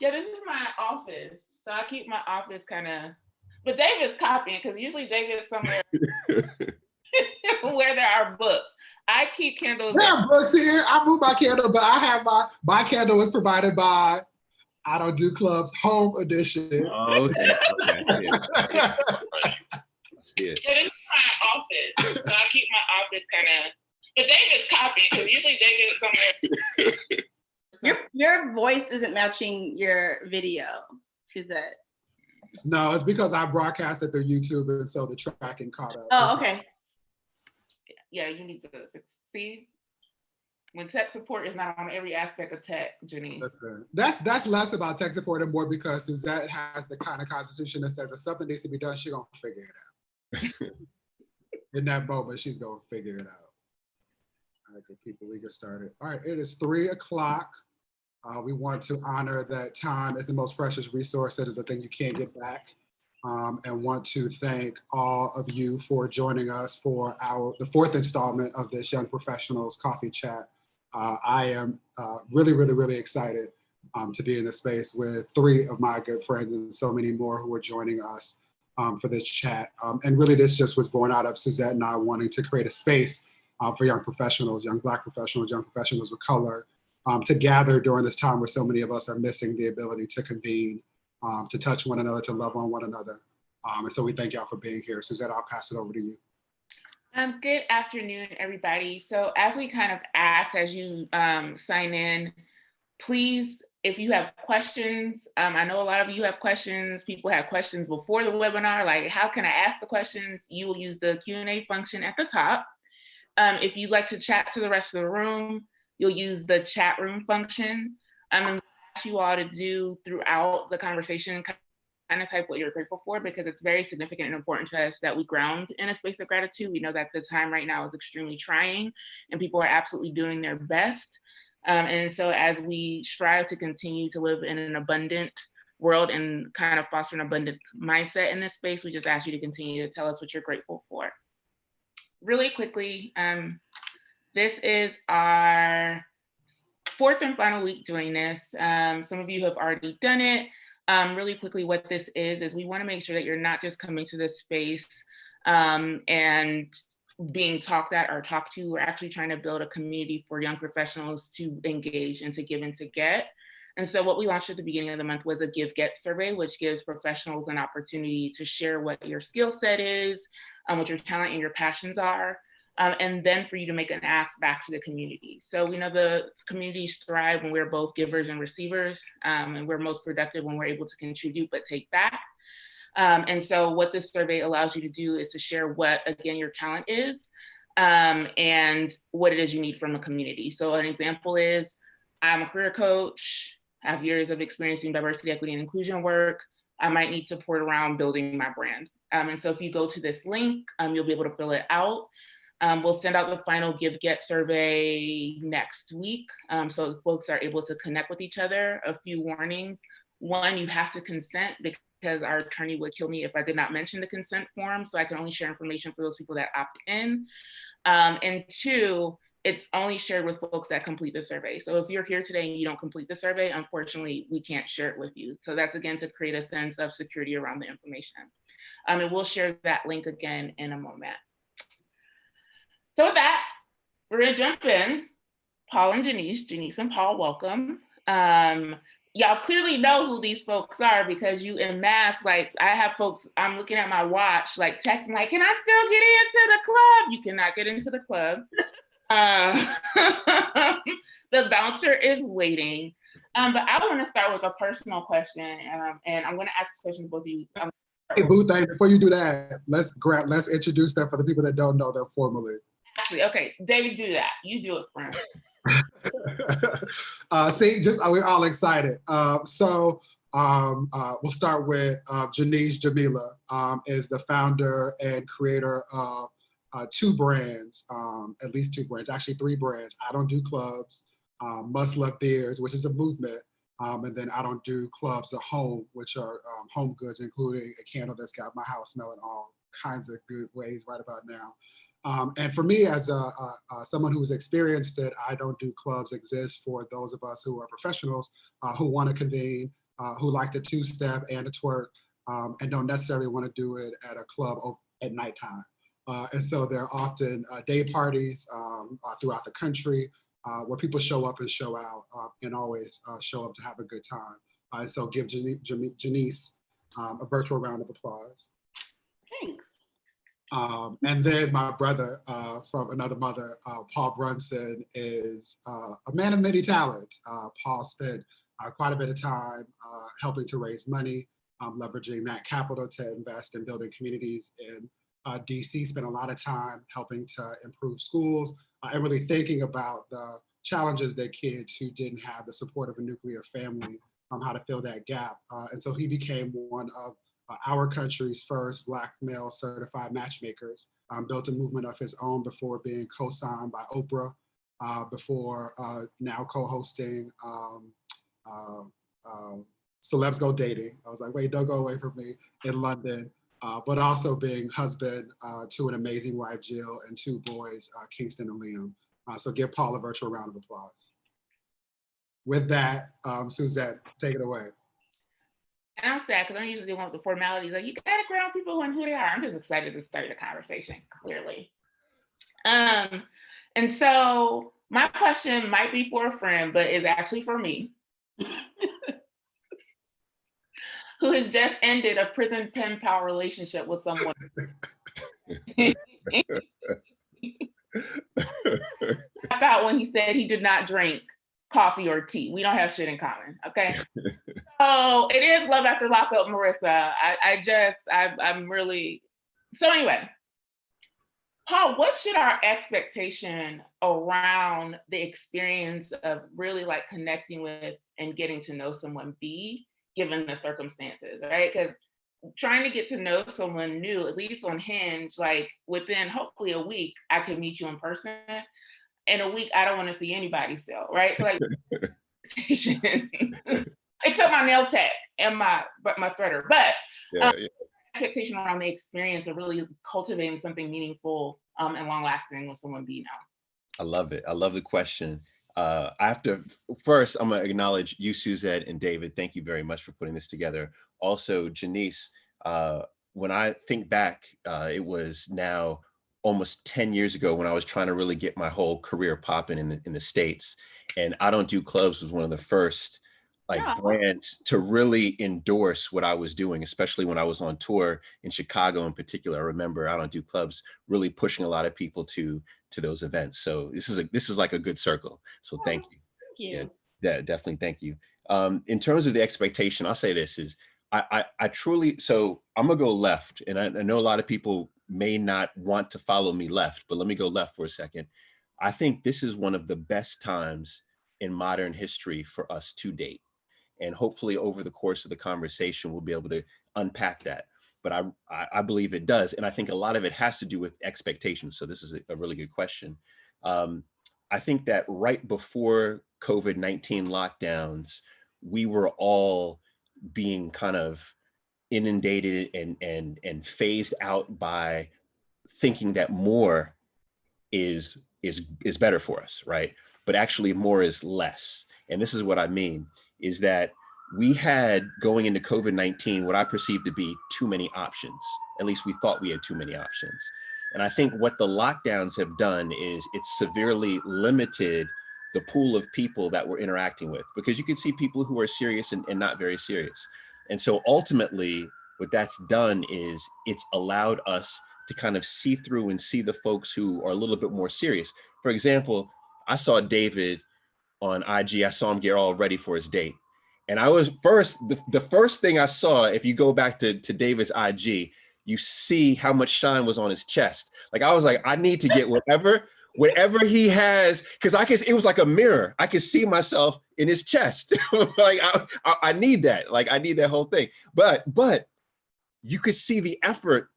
Yeah, this is my office. So I keep my office kind of, but David's copying because usually David's somewhere where there are books. I keep candles There in. are books here. I moved my candle, but I have my candle is provided by I Don't Do Clubs Home Edition. Oh, okay. Okay. I see it. I see it. Yeah, this is my office. So I keep my office kind of, but David's copying because usually David is somewhere. Your voice isn't matching your video, Suzette. No, it's because I broadcasted through YouTube, and so the tracking caught up. Oh, okay. Yeah, you need to see when tech support is not on every aspect of tech, Janine. Listen, that's less about tech support and more because Suzette has the kind of constitution that says if something needs to be done, she's gonna figure it out. In that moment, she's gonna figure it out. All right, good people, we get started. All right, it is 3 o'clock. We want to honor that time is the most precious resource. It is a thing you can't get back. And want to thank all of you for joining us for the 4th installment of this Young Professionals Coffee Chat. I am really, really, really excited to be in this space with 3 of my good friends and so many more who are joining us for this chat. And really this just was born out of Suzette and I wanting to create a space for young professionals, young Black professionals, young professionals of color, to gather during this time where so many of us are missing the ability to convene, to touch one another, to love on one another. And so we thank y'all for being here. Suzette, I'll pass it over to you. Good afternoon, everybody. So as we kind of asked as you sign in, please, if you have questions, I know a lot of you have questions, people have questions before the webinar, like how can I ask the questions? You will use the Q&A function at the top. If you'd like to chat to the rest of the room, you'll use the chat room function. And we'll ask you all to do throughout the conversation kind of type what you're grateful for, because it's very significant and important to us that we ground in a space of gratitude. We know that the time right now is extremely trying and people are absolutely doing their best. And so as we strive to continue to live in an abundant world and kind of foster an abundant mindset in this space, we just ask you to continue to tell us what you're grateful for. Really quickly, this is our 4th and final week doing this. Some of you have already done it. Really quickly, what this is we want to make sure that you're not just coming to this space and being talked at or talked to. We're actually trying to build a community for young professionals to engage and to give and to get. And so what we launched at the beginning of the month was a give-get survey, which gives professionals an opportunity to share what your skill set is, what your talent and your passions are, and then for you to make an ask back to the community. So we know the communities thrive when we're both givers and receivers, and we're most productive when we're able to contribute but take back. And so what this survey allows you to do is to share what, again, your talent is, and what it is you need from a community. So an example is, I'm a career coach, I have years of experience in diversity, equity, and inclusion work. I might need support around building my brand. And so if you go to this link, you'll be able to fill it out. We'll send out the final give-get survey next week, so folks are able to connect with each other. A few warnings. 1, you have to consent because our attorney would kill me if I did not mention the consent form, so I can only share information for those people that opt in. And 2, it's only shared with folks that complete the survey. So if you're here today and you don't complete the survey, unfortunately, we can't share it with you. So that's, again, to create a sense of security around the information. And we'll share that link again in a moment. So with that, we're gonna jump in. Paul and Janice and Paul, welcome. Y'all clearly know who these folks are because you en masse, like I have folks, I'm looking at my watch, like texting like, can I still get into the club? You cannot get into the club. The bouncer is waiting. But I wanna start with a personal question, and I'm gonna ask this question to both of you. Hey, Boo, before you do that, let's introduce them for the people that don't know them formally. Actually, okay, David, do that. You do it for him. See, we're all excited. So we'll start with Janice Jamila is the founder and creator of 2 brands, at least 2 brands, actually 3 brands. I Don't Do Clubs, Must Love Beers, which is a movement, and then I Don't Do Clubs at Home, which are home goods, including a candle that's got my house smelling all kinds of good ways right about now. And for me, as someone who has experienced it, I Don't Do Clubs exist for those of us who are professionals who want to convene, who like to two-step and to twerk and don't necessarily want to do it at a club at nighttime. And so there are often day parties throughout the country where people show up and show out and always show up to have a good time. And so give Janice a virtual round of applause. Thanks. And then my brother from another mother, Paul Brunson, is a man of many talents. Paul spent quite a bit of time helping to raise money, leveraging that capital to invest in building communities in DC, spent a lot of time helping to improve schools and really thinking about the challenges that kids who didn't have the support of a nuclear family, how to fill that gap. And so he became one of our country's first Black male certified matchmakers, built a movement of his own before being co-signed by Oprah, before now co-hosting Celebs Go Dating. I was like, wait, don't go away from me, in London, but also being husband to an amazing wife, Jill, and two boys, Kingston and Liam. So give Paul a virtual round of applause. With that, Suzette, take it away. And I'm sad because I'm usually the one with the formalities. Like, you gotta ground people on who they are. I'm just excited to start the conversation, clearly. And so my question might be for a friend, but is actually for me, who has just ended a prison pen pal relationship with someone. I thought when he said he did not drink coffee or tea. We don't have shit in common, okay? So it is love after lockup, Marissa. I'm really, so anyway, Paul, what should our expectation around the experience of really like connecting with and getting to know someone be, given the circumstances, right? Because trying to get to know someone new, at least on Hinge, like within hopefully a week, I can meet you in person. In a week, I don't want to see anybody still, right? So like, except my nail tech and my threader, but expectation around the experience of really cultivating something meaningful and long lasting with someone be now. I love it. I love the question. First, I'm gonna acknowledge you, Suzette and David. Thank you very much for putting this together. Also, Janice, when I think back, it was now almost 10 years ago when I was trying to really get my whole career popping in the States. And I Don't Do Clubs was one of the first brands to really endorse what I was doing, especially when I was on tour in Chicago in particular. I remember I Don't Do Clubs really pushing a lot of people to those events. So this is like a good circle. So thank you. Thank you. Yeah, definitely thank you. In terms of the expectation, I'll say this is, I truly, so I'm gonna go left, and I know a lot of people may not want to follow me left, but let me go left for a second. I think this is one of the best times in modern history for us to date. And hopefully over the course of the conversation, we'll be able to unpack that. But I believe it does. And I think a lot of it has to do with expectations. So this is a really good question. I think that right before COVID-19 lockdowns, we were all being kind of inundated and phased out by thinking that more is better for us, right? But actually more is less. And this is what I mean, is that we had, going into COVID-19, what I perceived to be too many options. At least we thought we had too many options. And I think what the lockdowns have done is it's severely limited the pool of people that we're interacting with, because you can see people who are serious and not very serious. And so ultimately, what that's done is it's allowed us to kind of see through and see the folks who are a little bit more serious. For example, I saw David on IG. I saw him get all ready for his date. And I was the first thing I saw, if you go back to David's IG, you see how much shine was on his chest. Like, I was like, I need to get whatever he has, because it was like a mirror. I could see myself in his chest. Like, I need that. Like, I need that whole thing. But you could see the effort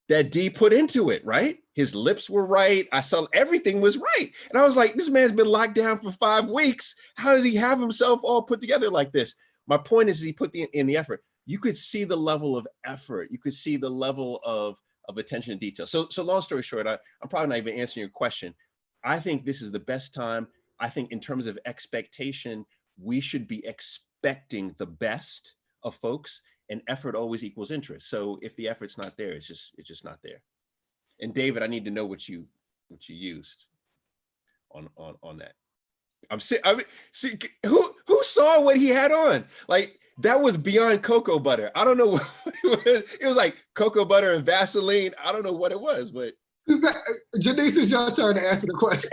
that D put into it, right? His lips were right. I saw everything was right. And I was like, this man's been locked down for 5 weeks. How does he have himself all put together like this? My point is, he put in the effort. You could see the level of effort. You could see the level of attention to detail. So long story short, I'm probably not even answering your question. I think this is the best time. I think in terms of expectation, we should be expecting the best of folks, and effort always equals interest. So if the effort's not there, it's just not there. And David, I need to know what you used on that. I mean, see, who saw what he had on? Like, that was beyond cocoa butter. I don't know what it was. It was like cocoa butter and Vaseline. I don't know what it was, but Janice, it's your turn to answer the question.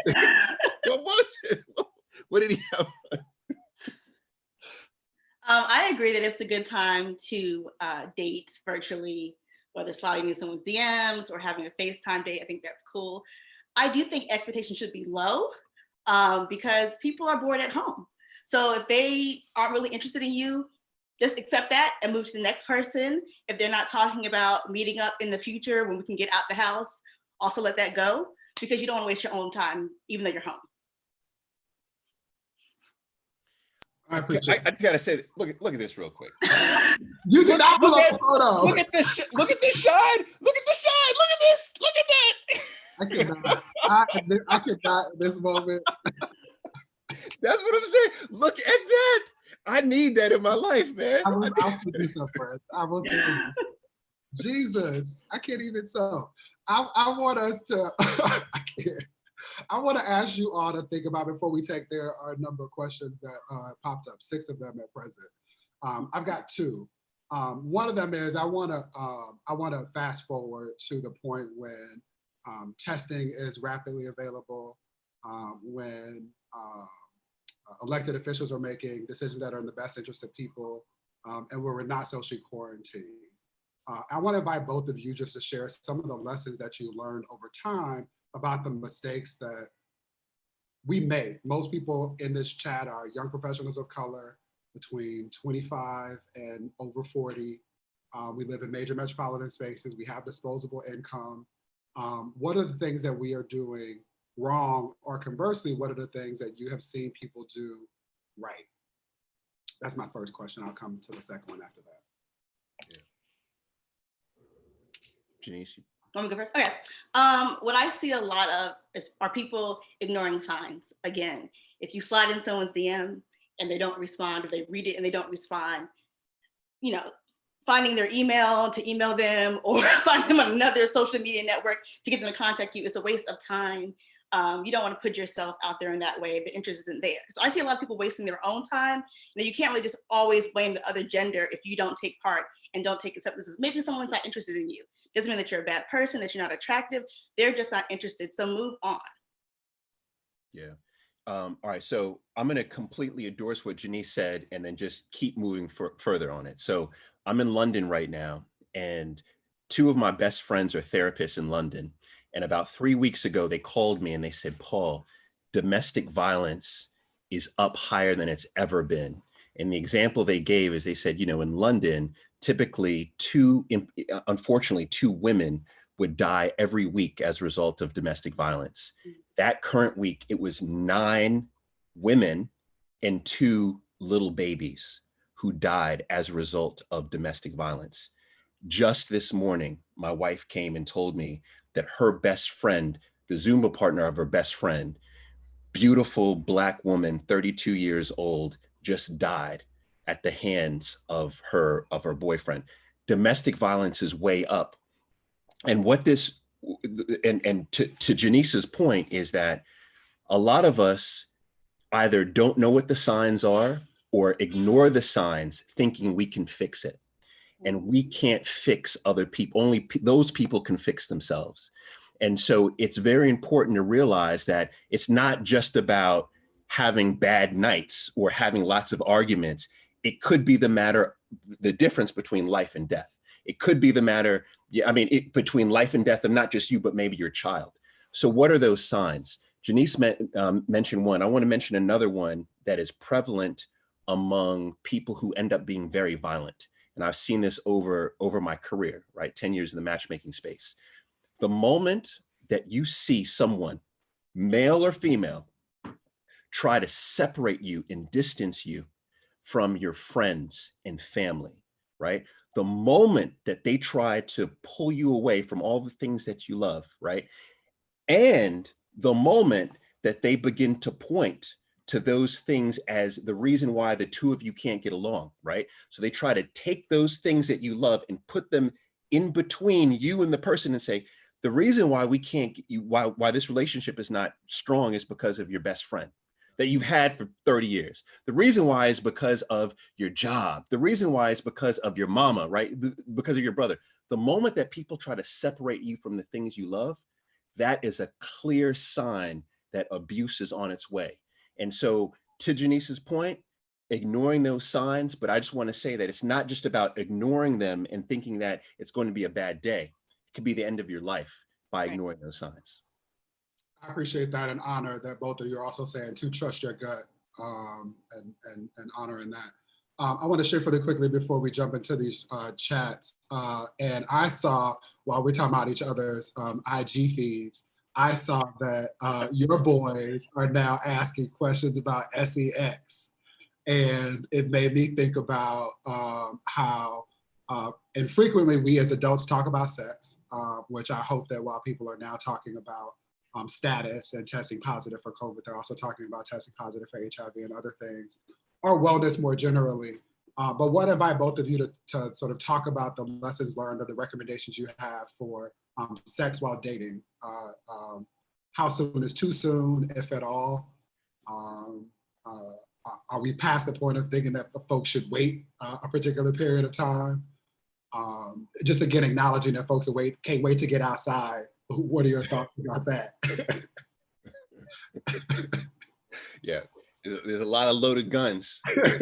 what was it? What did he have? I agree that it's a good time to date virtually, whether sliding into someone's DMs or having a FaceTime date. I think that's cool. I do think expectations should be low because people are bored at home. So if they aren't really interested in you, just accept that and move to the next person. If they're not talking about meeting up in the future when we can get out the house, also let that go, because you don't want to waste your own time, even though you're home. I appreciate I just gotta say, look at this real quick. You did not pull up a photo. Look at this. Look at this shine. Look at the shine. Look at this. Look at that. I cannot in this moment. That's what I'm saying. Look at that. I need that in my life, man. I'll send you some, friends. I will send you some. Jesus, I can't even so. I want us to, I want to ask you all to think about, before we take our number of questions that popped up, 6 of them at present. I've got 2. One of them is I want to fast forward to the point when testing is rapidly available, when elected officials are making decisions that are in the best interest of people, and where we're not socially quarantined. I want to invite both of you just to share some of the lessons that you learned over time about the mistakes that we made. Most people in this chat are young professionals of color between 25 and over 40. We live in major metropolitan spaces. We have disposable income. What are the things that we are doing wrong, or conversely, what are the things that you have seen people do right? That's my first question. I'll come to the second one after that. Janice. Want me to go first? Okay. What I see a lot of are people ignoring signs. Again, if you slide in someone's DM and they don't respond, or they read it and they don't respond, finding their email to email them, or finding them on another social media network to get them to contact you, it's a waste of time. You don't want to put yourself out there in that way. The interest isn't there. So I see a lot of people wasting their own time. You can't really just always blame the other gender if you don't take part and don't take acceptance. Maybe someone's not interested in you. Doesn't mean that you're a bad person, that you're not attractive. They're just not interested. So move on. Yeah. All right. So I'm going to completely endorse what Janice said and then just keep moving further on it. So I'm in London right now, and 2 of my best friends are therapists in London. And about 3 weeks ago, they called me and they said, Paul, domestic violence is up higher than it's ever been. And the example they gave is they said, in London, typically unfortunately, 2 women would die every week as a result of domestic violence. That current week, it was 9 women and 2 little babies who died as a result of domestic violence. Just this morning, my wife came and told me that her best friend, the Zumba partner of her best friend, beautiful Black woman, 32 years old, just died at the hands of her boyfriend. Domestic violence is way up. And what this, and to Janice's point, is that a lot of us either don't know what the signs are or ignore the signs thinking we can fix it. And we can't fix other people. Only those people can fix themselves. And so it's very important to realize that it's not just about having bad nights or having lots of arguments. It could be the difference between life and death. It could be the matter, between life and death of not just you, but maybe your child. So what are those signs? Janice mentioned one. I want to mention another one that is prevalent among people who end up being very violent. And I've seen this over my career, right? 10 years in the matchmaking space. The moment that you see someone, male or female, try to separate you and distance you from your friends and family, right? The moment that they try to pull you away from all the things that you love, right? And the moment that they begin to point to those things as the reason why the two of you can't get along, right? So they try to take those things that you love and put them in between you and the person and say, the reason why we can't, why this relationship is not strong is because of your best friend that you've had for 30 years. The reason why is because of your job. The reason why is because of your mama, right? Because of your brother. The moment that people try to separate you from the things you love, that is a clear sign that abuse is on its way. And so to Janice's point, ignoring those signs, but I just want to say that it's not just about ignoring them and thinking that it's going to be a bad day. It could be the end of your life by ignoring those signs. I appreciate that and honor that both of you are also saying to trust your gut, and honoring that. I want to share further quickly before we jump into these chats. And I saw, while we're talking about each other's IG feeds, I saw that your boys are now asking questions about sex. And it made me think about how infrequently we as adults talk about sex, which I hope that while people are now talking about status and testing positive for COVID, they're also talking about testing positive for HIV and other things, or wellness more generally. But what invite both of you to sort of talk about the lessons learned or the recommendations you have for sex while dating. How soon is too soon, if at all? Are we past the point of thinking that folks should wait a particular period of time? Just again, acknowledging that folks can't wait to get outside. What are your thoughts about that? Yeah, there's a lot of loaded guns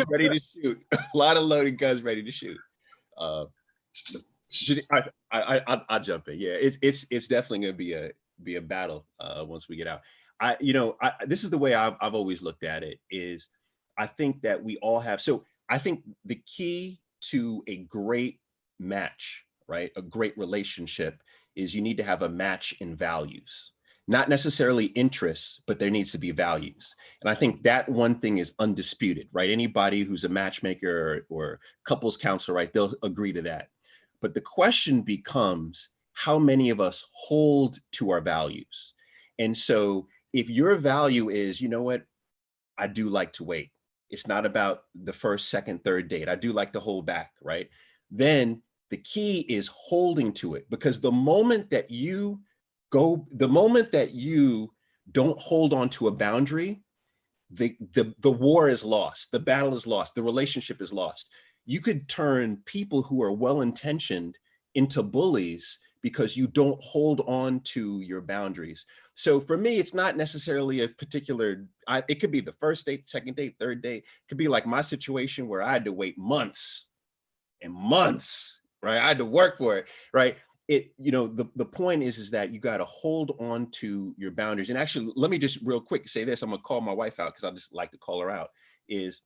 ready to shoot. A lot of loaded guns ready to shoot. I'll jump in. Yeah, it's definitely going to be a battle once we get out. This is the way I've always looked at it. Is I think that we all have. So I think the key to a great match, right, a great relationship, is you need to have a match in values. Not necessarily interests, but there needs to be values. And I think that one thing is undisputed, right? Anybody who's a matchmaker or couples counselor, right, they'll agree to that. But the question becomes, how many of us hold to our values? And so if your value is, you know what, I do like to wait. It's not about the first, second, third date. I do like to hold back, right? Then the key is holding to it, because the moment that you don't hold on to a boundary, the war is lost, the battle is lost, the relationship is lost. You could turn people who are well-intentioned into bullies because you don't hold on to your boundaries. So for me, it's not necessarily a particular, it could be the first date, second date, third date. It could be like my situation where I had to wait months and months, right? I had to work for it, right? The point is that you got to hold on to your boundaries. And actually, let me just real quick say this. I'm gonna call my wife out because I just like to call her out. Is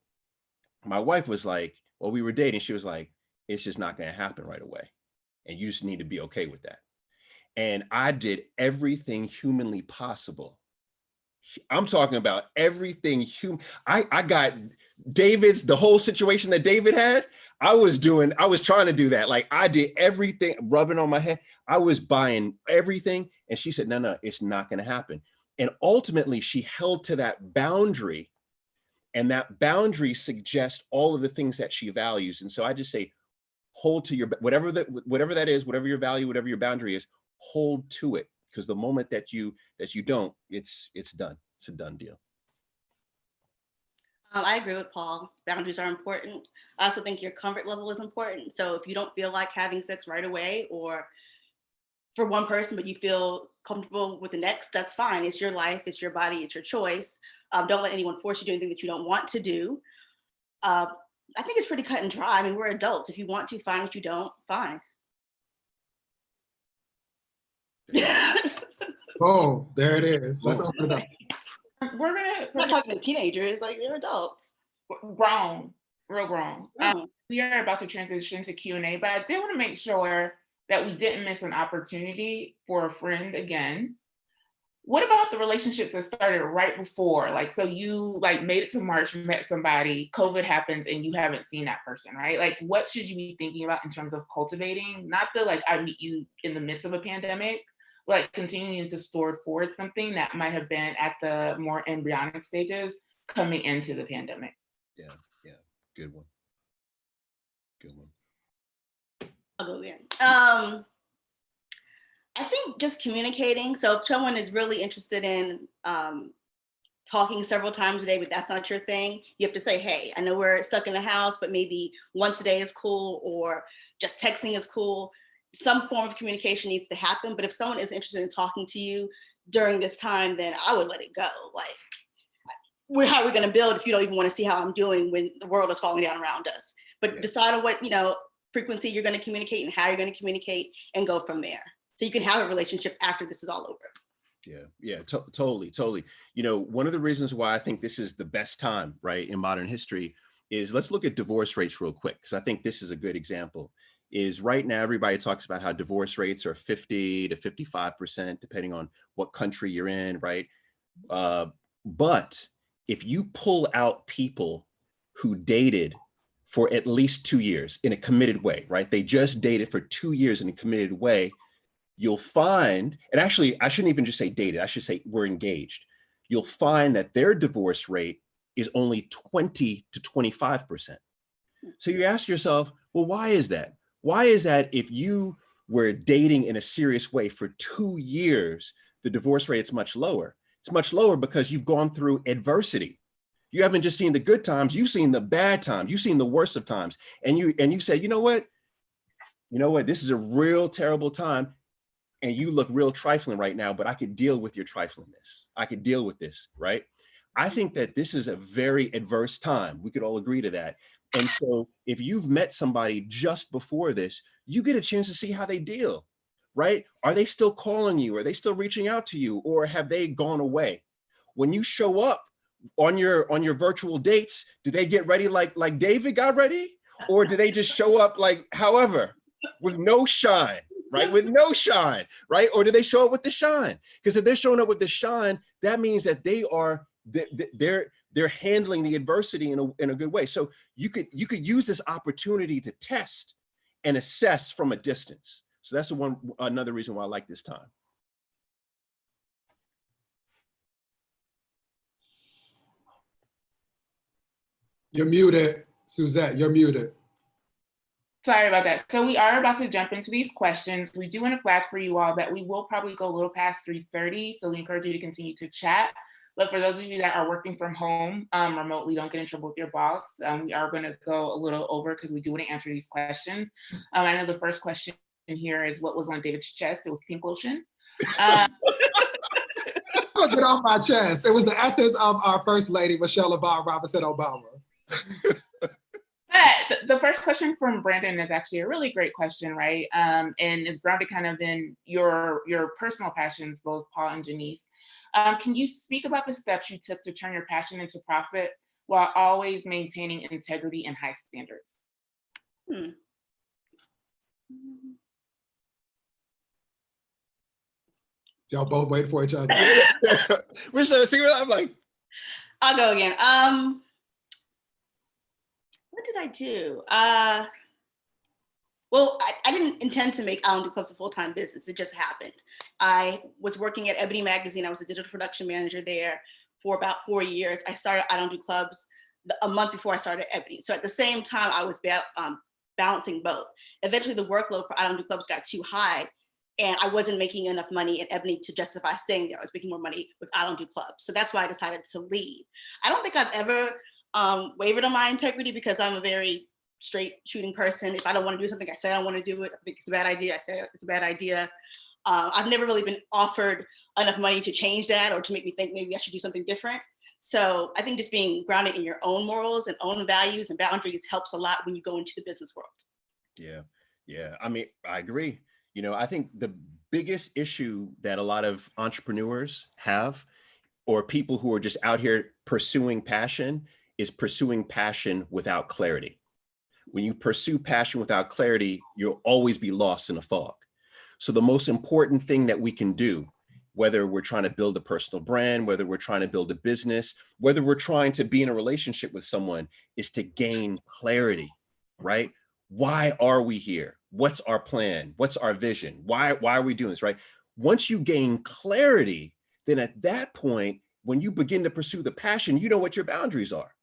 my wife was like, well, we were dating. She was like, it's just not gonna happen right away. And you just need to be okay with that. And I did everything humanly possible. I'm talking about everything human. I got the whole situation that David had. I was trying to do that. Like I did everything, rubbing on my head. I was buying everything. And she said, no, it's not going to happen. And ultimately she held to that boundary, and that boundary suggests all of the things that she values. And so I just say, hold to your, whatever that is, whatever your value, whatever your boundary is, hold to it. Because the moment that you don't, it's done. It's a done deal. I agree with Paul. Boundaries are important. I also think your comfort level is important. So if you don't feel like having sex right away, or for one person, but you feel comfortable with the next, that's fine. It's your life, it's your body, it's your choice. Don't let anyone force you to do anything that you don't want to do. I think it's pretty cut and dry. I mean, we're adults. If you want to, fine. If you don't, fine. Oh, there it is. Let's open it up. We're I'm not talking to teenagers, like they're adults. grown, real grown. Oh. We are about to transition to Q&A, but I did want to make sure that we didn't miss an opportunity for a friend again. What about the relationships that started right before? Like, so you like made it to March, met somebody, COVID happens, and you haven't seen that person, right? Like, what should you be thinking about in terms of cultivating? Not the like, I meet you in the midst of a pandemic, like continuing to store forward something that might have been at the more embryonic stages. coming into the pandemic. Yeah, good one. Good one. I'll go again. I think just communicating. So if someone is really interested in talking several times a day, but that's not your thing, you have to say, hey, I know we're stuck in the house, but maybe once a day is cool, or just texting is cool. Some form of communication needs to happen. But if someone is interested in talking to you during this time, then I would let it go. Like, how are we going to build if you don't even want to see how I'm doing when the world is falling down around us? But decide on what, frequency you're going to communicate and how you're going to communicate, and go from there. So you can have a relationship after this is all over. Yeah, totally. One of the reasons why I think this is the best time, right, in modern history is, let's look at divorce rates real quick, because I think this is a good example. Is right now everybody talks about how divorce rates are 50 to 55%, depending on what country you're in, right? But if you pull out people who dated for at least 2 years in a committed way, right? They just dated for 2 years in a committed way, you'll find, and actually, I shouldn't even just say dated, I should say we're engaged. You'll find that their divorce rate is only 20 to 25%. So you ask yourself, well, why is that? Why is that if you were dating in a serious way for 2 years, the divorce rate is much lower? It's much lower because you've gone through adversity. You haven't just seen the good times, you've seen the bad times, you've seen the worst of times. And you say, you know what, this is a real terrible time. And you look real trifling right now, but I could deal with your triflingness. I could deal with this, right? I think that this is a very adverse time. We could all agree to that. And so if you've met somebody just before this, you get a chance to see how they deal, right? Are they still calling you? Are they still reaching out to you? Or have they gone away? When you show up on your virtual dates, do they get ready like David got ready? Or do they just show up like however, with no shine? Right? With no shine, right? Or do they show up with the shine? Because if they're showing up with the shine, that means that they're handling the adversity in a good way. So you could use this opportunity to test and assess from a distance. So that's another reason why I like this time. You're muted, Suzette, you're muted. Sorry about that. So we are about to jump into these questions. We do want to flag for you all that we will probably go a little past 3:30. So we encourage you to continue to chat. But for those of you that are working from home remotely, don't get in trouble with your boss. We are going to go a little over because we do want to answer these questions. I know the first question here is what was on David's chest? It was pink lotion. Get off my chest. It was the essence of our First Lady, Michelle Yvonne Robinson Obama. But the first question from Brandon is actually a really great question, right? And is grounded kind of in your personal passions, both Paul and Janice. Can you speak about the steps you took to turn your passion into profit while always maintaining integrity and high standards? Y'all both wait for each other. We're so see what I'm like. I'll go again. What did I do? Well, I didn't intend to make I Don't Do Clubs a full-time business. It just happened. I was working at Ebony Magazine. I was a digital production manager there for about 4 years. I started I Don't Do Clubs a month before I started Ebony. So at the same time, I was balancing both. Eventually, the workload for I Don't Do Clubs got too high, and I wasn't making enough money at Ebony to justify staying there. I was making more money with I Don't Do Clubs. So that's why I decided to leave. I don't think I've ever wavered on my integrity because I'm a very straight shooting person. If I don't want to do something, I say I don't want to do it. I think it's a bad idea, I say it's a bad idea. I've never really been offered enough money to change that or to make me think maybe I should do something different. So I think just being grounded in your own morals and own values and boundaries helps a lot when you go into the business world. Yeah. I mean, I agree. I think the biggest issue that a lot of entrepreneurs have, or people who are just out here pursuing passion, is pursuing passion without clarity. When you pursue passion without clarity, you'll always be lost in a fog. So the most important thing that we can do, whether we're trying to build a personal brand, whether we're trying to build a business, whether we're trying to be in a relationship with someone, is to gain clarity, right? Why are we here? What's our plan? What's our vision? Why are we doing this, right? Once you gain clarity, then at that point, when you begin to pursue the passion, you know what your boundaries are,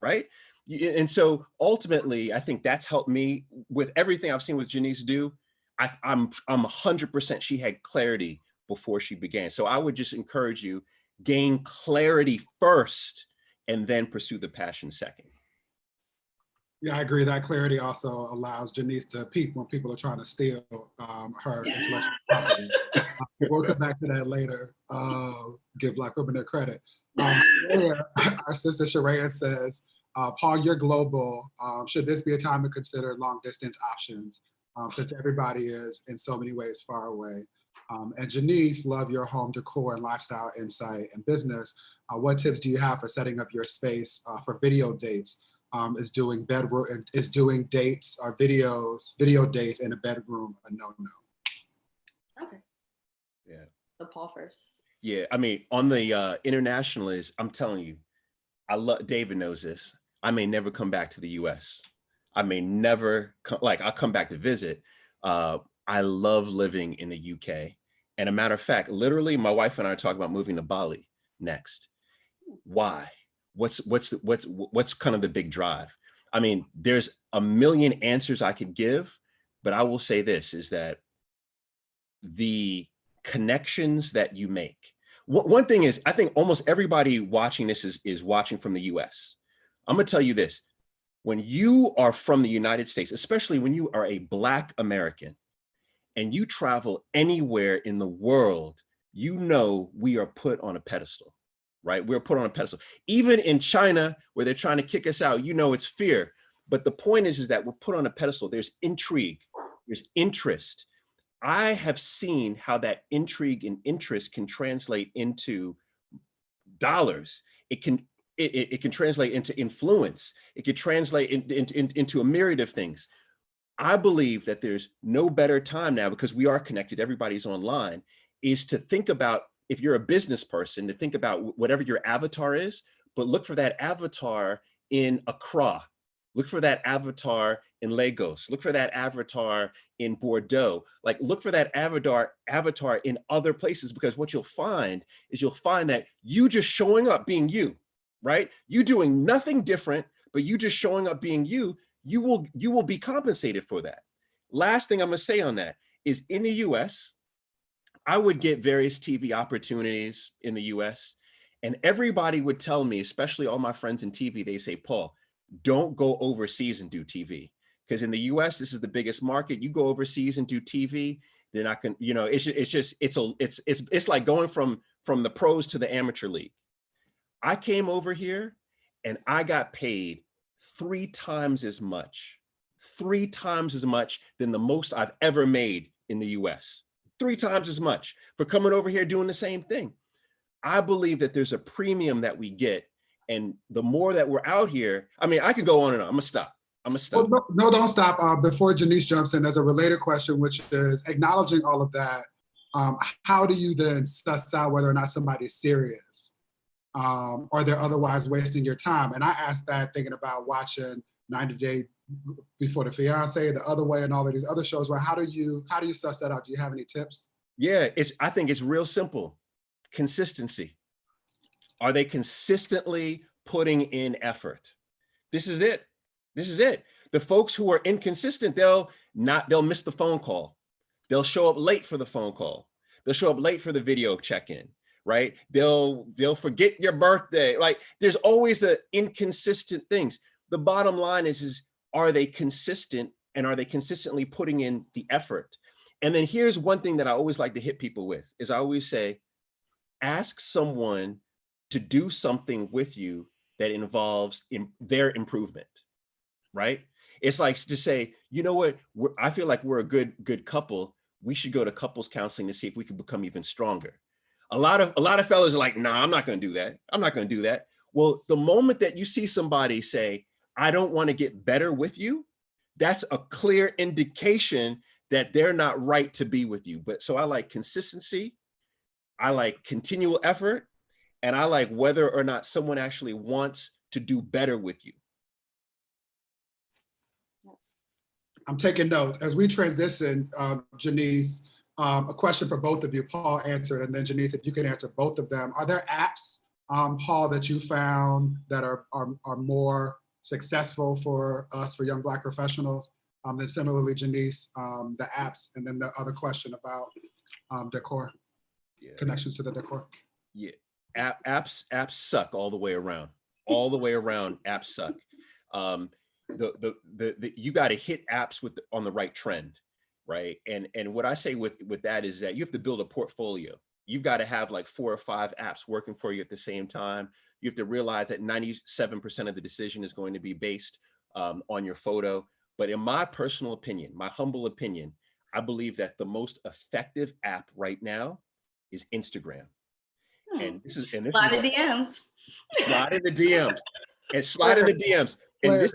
right? And so ultimately, I think that's helped me with everything I've seen with Janice do. I'm 100% she had clarity before she began. So I would just encourage you, gain clarity first and then pursue the passion second. Yeah, I agree. That clarity also allows Janice to peak when people are trying to steal her intellectual property. We'll come back to that later. Give Black women their credit. Sharia, our sister Sharia says, Paul, you're global. Should this be a time to consider long distance options since everybody is in so many ways far away? And Janice, love your home decor and lifestyle insight and business. What tips do you have for setting up your space for video dates? Is doing dates or video dates in a bedroom a no-no? Okay. Yeah. So Paul first. Yeah, I mean, on the internationalist, I'm telling you, David knows this. I may never come back to the US. I may never I'll come back to visit. I love living in the UK. And a matter of fact, literally my wife and I are talking about moving to Bali next. Why? What's kind of the big drive? I mean, there's a million answers I could give, but I will say this is that the connections that you make. One thing is, I think almost everybody watching this is watching from the US. I'm gonna tell you this, when you are from the United States, especially when you are a Black American and you travel anywhere in the world, you know we are put on a pedestal. Right? We're put on a pedestal. Even in China, where they're trying to kick us out, you know, it's fear. But the point is that we're put on a pedestal. There's intrigue, there's interest. I have seen how that intrigue and interest can translate into dollars. It can translate into influence. It can translate into a myriad of things. I believe that there's no better time now, because we are connected, everybody's online, is to think about, if you're a business person, to think about whatever your avatar is, but look for that avatar in Accra. Look for that avatar in Lagos. Look for that avatar in Bordeaux. Like, look for that avatar in other places, because what you'll find is that you just showing up being you, right? You doing nothing different, but you just showing up being you, you will be compensated for that. Last thing I'm gonna say on that is, in the US, I would get various TV opportunities in the US, and everybody would tell me, especially all my friends in TV, they say, Paul, don't go overseas and do TV. Because in the US, this is the biggest market. You go overseas and do TV, they're not gonna, you know, it's like going from the pros to the amateur league. I came over here and I got paid 3 times as much than the most I've ever made in the US. 3 times as much for coming over here doing the same thing. I believe that there's a premium that we get, and the more that we're out here, I mean, I could go on and on. I'm gonna stop. Well, no, don't stop. Before Janice jumps in, there's a related question, which is, acknowledging all of that, how do you then suss out whether or not somebody's serious, or they're otherwise wasting your time? And I asked that thinking about watching 90 Day Before the Fiance, The Other Way, and all of these other shows. Where how do you suss that out? Do you have any tips? Yeah, I think it's real simple. Consistency. Are they consistently putting in effort? This is it. The folks who are inconsistent, they'll miss the phone call. They'll show up late for the phone call. They'll show up late for the video check-in, right? They'll forget your birthday. Like, there's always the inconsistent things. The bottom line is are they consistent, and are they consistently putting in the effort? And then here's one thing that I always like to hit people with is, I always say, ask someone to do something with you that involves their improvement, right? It's like to say, you know what, I feel like we're a good couple. We should go to couples counseling to see if we can become even stronger. A lot of fellas are like, nah, I'm not gonna do that. I'm not gonna do that. Well, the moment that you see somebody say, I don't want to get better with you, that's a clear indication that they're not right to be with you. But so I like consistency, I like continual effort, and I like whether or not someone actually wants to do better with you. I'm taking notes. As we transition, Janice, a question for both of you. Paul answered, and then Janice, if you can answer both of them. Are there apps Paul, that you found that are more successful for us, for young Black professionals? Then similarly, Janice, the apps, and then the other question about decor, connections to the decor. Yeah, apps suck all the way around. All the way around, apps suck. You got to hit apps on the right trend, right? And what I say with that is that you have to build a portfolio. You've got to have like 4 or 5 apps working for you at the same time. You have to realize that 97% of the decision is going to be based on your photo. But in my personal opinion, my humble opinion, I believe that the most effective app right now is Instagram. And this is slide in the DMs. Slide in the DMs. And slide in the DMs. And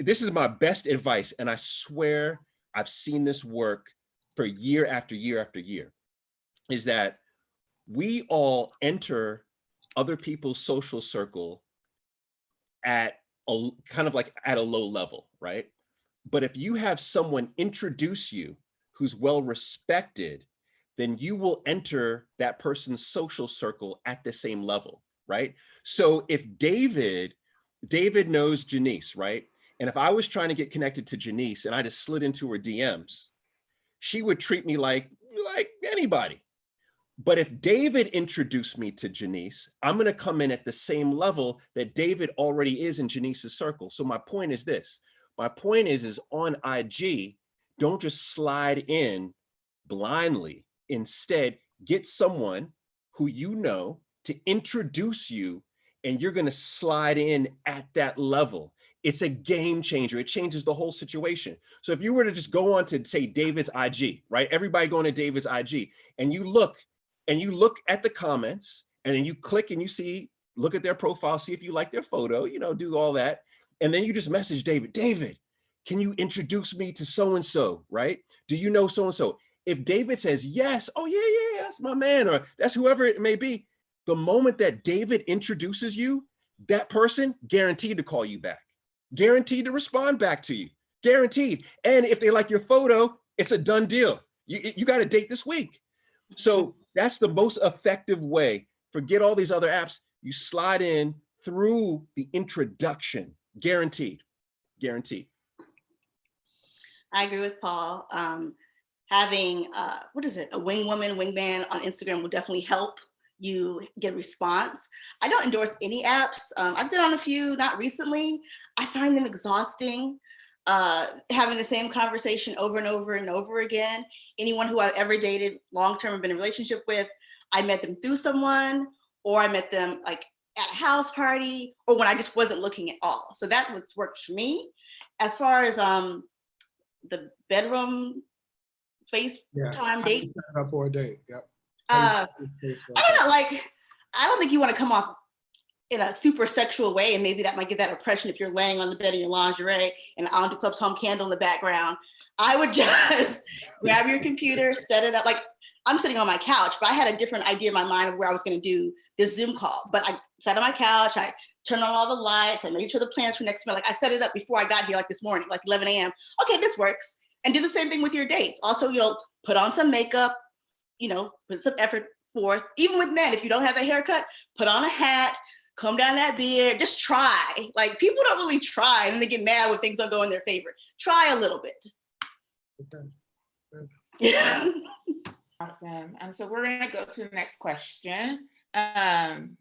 this is my best advice. And I swear I've seen this work for year after year after year, is that we all enter other people's social circle at a kind of like at a low level, right? But if you have someone introduce you who's well respected, then you will enter that person's social circle at the same level, right? So if David knows Janice, right? And if I was trying to get connected to Janice and I just slid into her DMs, she would treat me like anybody. But if David introduced me to Janice, I'm gonna come in at the same level that David already is in Janice's circle. So my point is this. My point is on IG, don't just slide in blindly. Instead, get someone who you know to introduce you, and you're gonna slide in at that level. It's a game changer. It changes the whole situation. So if you were to just go on to say David's IG, right? Everybody going to David's IG, and you look at the comments, and then you click and you see, look at their profile, see if you like their photo, do all that. And then you just message David, can you introduce me to so-and-so, right? Do you know so-and-so? If David says yes, oh yeah, that's my man, or that's whoever it may be, the moment that David introduces you, that person guaranteed to call you back, guaranteed to respond back to you, guaranteed. And if they like your photo, it's a done deal. You got a date this week. So that's the most effective way. Forget all these other apps. You slide in through the introduction, guaranteed. I agree with Paul. Having a wing woman, wingman on Instagram will definitely help you get a response. I don't endorse any apps. I've been on a few, not recently. I find them exhausting. Having the same conversation over and over and over again. Anyone who I've ever dated long-term or been in a relationship with, I met them through someone, or I met them like at a house party, or when I just wasn't looking at all. So that what's worked for me. As far as the bedroom FaceTime date. For a date, yep. I don't know, I don't think you want to come off in a super sexual way, and maybe that might give that impression if you're laying on the bed in your lingerie and On Du Club's Home Candle in the background. I would just grab your computer, set it up. Like, I'm sitting on my couch, but I had a different idea in my mind of where I was going to do this Zoom call. But I sat on my couch, I turned on all the lights, I made sure the plants were next to me. Like, I set it up before I got here, like this morning, like 11 a.m. Okay, this works. And do the same thing with your dates. Also, put on some makeup, put some effort forth. Even with men, if you don't have a haircut, put on a hat, comb down that beard, just try. Like, people don't really try, and then they get mad when things don't go in their favor. Try a little bit. Okay. Awesome. So we're going to go to the next question. And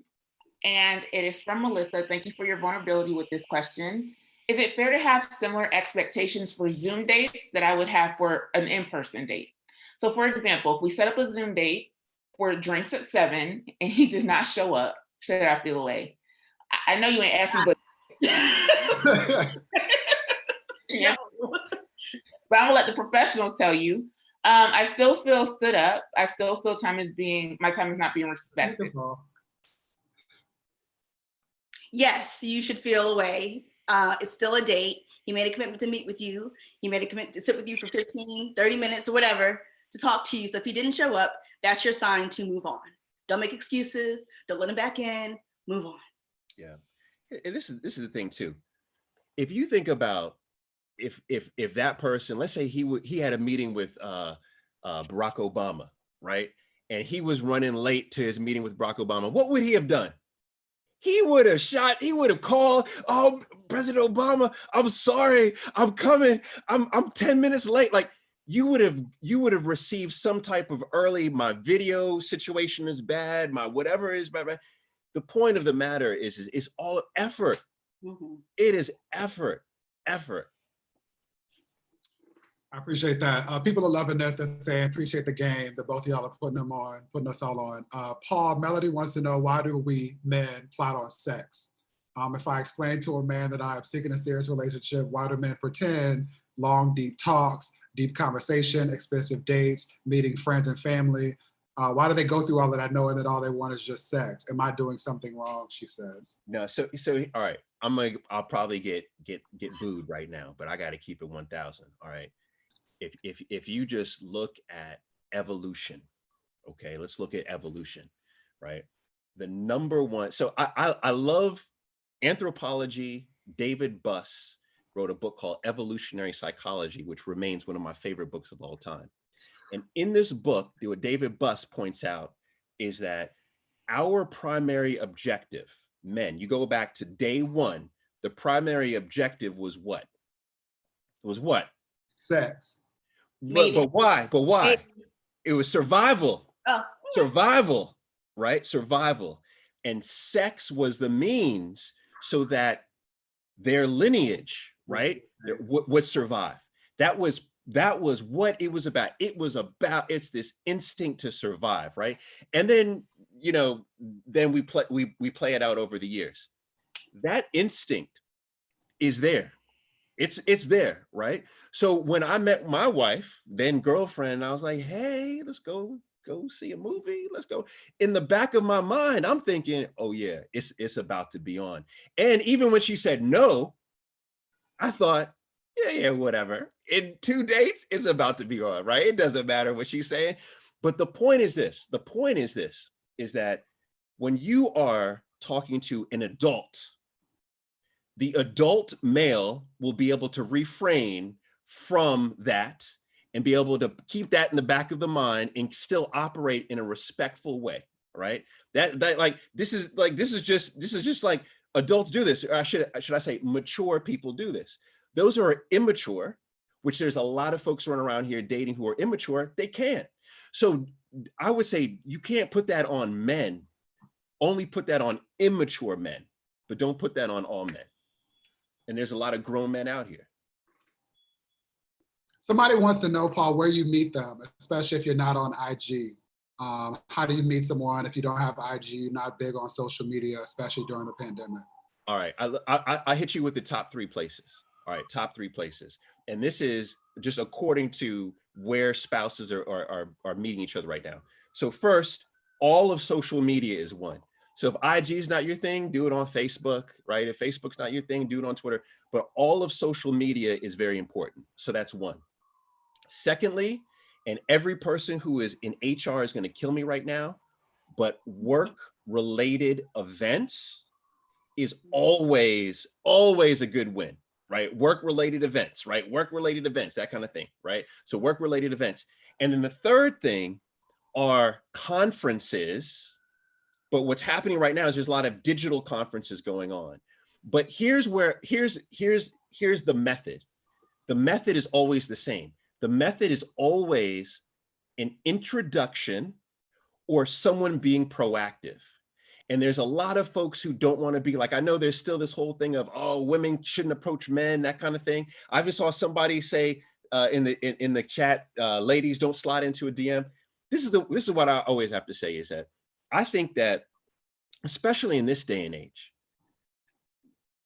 it is from Melissa. Thank you for your vulnerability with this question. Is it fair to have similar expectations for Zoom dates that I would have for an in-person date? So for example, if we set up a Zoom date for drinks at 7 and he did not show up, should I feel away? I know you ain't asking, but yeah. But I'm gonna let the professionals tell you. I still feel stood up. I still feel my time is not being respected. Yes, you should feel away. It's still a date. He made a commitment to meet with you. He made a commitment to sit with you for 15, 30 minutes or whatever to talk to you. So if he didn't show up, that's your sign to move on. Don't make excuses. Don't let him back in. Move on. Yeah, and this is the thing too. If you think about if that person, let's say he had a meeting with Barack Obama, right? And he was running late to his meeting with Barack Obama. What would he have done? he would have called, oh, President Obama, I'm sorry, I'm coming, I'm 10 minutes late. Like you would have received some type of early, my video situation is bad, my whatever is bad. The point of the matter is it's all effort. It is effort. I appreciate that. People are loving this. They're saying, appreciate the game that both of y'all are putting us all on. Paul, Melody wants to know, why do we men plot on sex? If I explain to a man that I am seeking a serious relationship, why do men pretend long, deep talks, deep conversation, expensive dates, meeting friends and family? Why do they go through all of that knowing that all they want is just sex? Am I doing something wrong? She says. No, so all right. I'll probably get booed right now, but I got to keep it 1,000. All right. If you just look at evolution, okay, let's look at evolution, right? The number one, so I love anthropology. David Buss wrote a book called Evolutionary Psychology, which remains one of my favorite books of all time. And in this book, what David Buss points out is that our primary objective, men, you go back to day one, the primary objective was what? Sex. But why? It was survival. Oh. Survival, right? Survival. And sex was the means so that their lineage, right, would survive. That was what it was about. It's this instinct to survive, right? And then, then we play it out over the years. That instinct is there. It's there, right? So when I met my wife, then girlfriend, I was like, hey, let's go see a movie. Let's go. In the back of my mind, I'm thinking, oh yeah, it's about to be on. And even when she said no, I thought, yeah, whatever. In 2 dates, it's about to be on, right? It doesn't matter what she's saying. But the point is this, is that when you are talking to an adult, the adult male will be able to refrain from that and be able to keep that in the back of the mind and still operate in a respectful way, right? This is just like adults do this, or should I say mature people do this. Those who are immature, which there's a lot of folks running around here dating who are immature, they can't. So I would say you can't put that on men, only put that on immature men, but don't put that on all men. And there's a lot of grown men out here. Somebody wants to know, Paul, where you meet them, especially if you're not on IG. How do you meet someone if you don't have IG, you're not big on social media, especially during the pandemic? All right, I hit you with the top 3 places. All right, top 3 places. And this is just according to where spouses are meeting each other right now. So first, all of social media is one. So if IG is not your thing, do it on Facebook, right? If Facebook's not your thing, do it on Twitter. But all of social media is very important. So that's one. Secondly, and every person who is in HR is going to kill me right now, but work-related events is always a good win, right? Work-related events, right? Work-related events, that kind of thing, right? So work-related events. And then the third thing are conferences. But what's happening right now is there's a lot of digital conferences going on. But here's the method. The method is always the same. The method is always an introduction or someone being proactive. And there's a lot of folks who don't want to be like, I know there's still this whole thing of, oh, women shouldn't approach men, that kind of thing. I just saw somebody say in the chat, ladies, don't slide into a DM. This is what I always have to say is that I think that, especially in this day and age,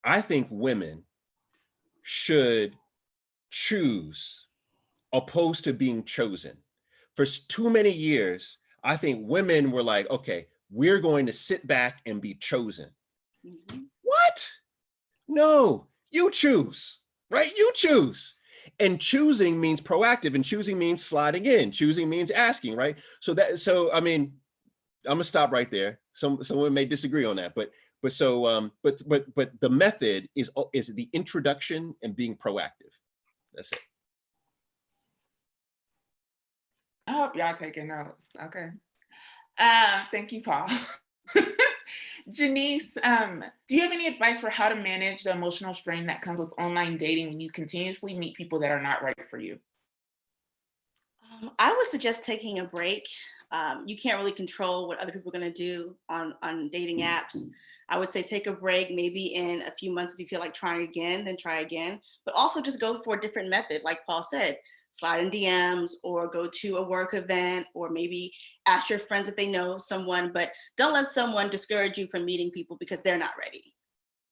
I think women should choose opposed to being chosen. For too many years, I think women were like, okay, we're going to sit back and be chosen. What? No, you choose, right? You choose. And choosing means proactive, and choosing means sliding in. Choosing means asking, right? So I mean, I'm gonna stop right there. Someone may disagree on that, but the method is the introduction and being proactive. That's it. I hope y'all taking notes. Okay. Thank you, Paul. Janice, do you have any advice for how to manage the emotional strain that comes with online dating when you continuously meet people that are not right for you? I would suggest taking a break. You can't really control what other people are going to do on dating apps. I would say take a break, maybe in a few months if you feel like trying again, then try again. But also just go for a different method, like Paul said, slide in DMs or go to a work event or maybe ask your friends if they know someone. But don't let someone discourage you from meeting people because they're not ready.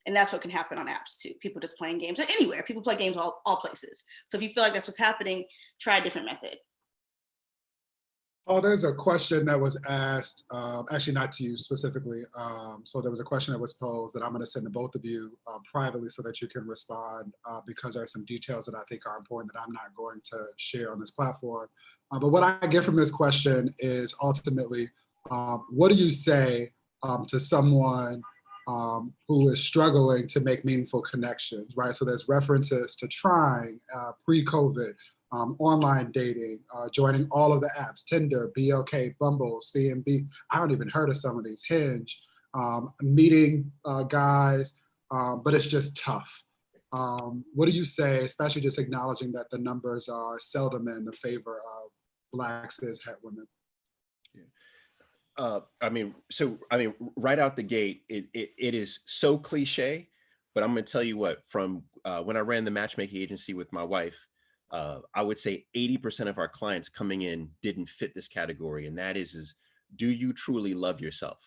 And that's what can happen on apps too. People just playing games anywhere. People play games all places. So if you feel like that's what's happening, try a different method. Oh, there's a question that was asked, actually not to you specifically. So there was a question that was posed that I'm going to send to both of you privately so that you can respond because there are some details that I think are important that I'm not going to share on this platform. But what I get from this question is ultimately, what do you say to someone who is struggling to make meaningful connections, right? So there's references to trying pre-COVID, online dating, joining all of the apps, Tinder, BLK, Bumble, CMB. I haven't even heard of some of these, Hinge, meeting guys, but it's just tough. What do you say, especially just acknowledging that the numbers are seldom in the favor of Black cis het women? Right out the gate, it is so cliche, but I'm going to tell you what, from when I ran the matchmaking agency with my wife, I would say 80% of our clients coming in didn't fit this category. And that is do you truly love yourself?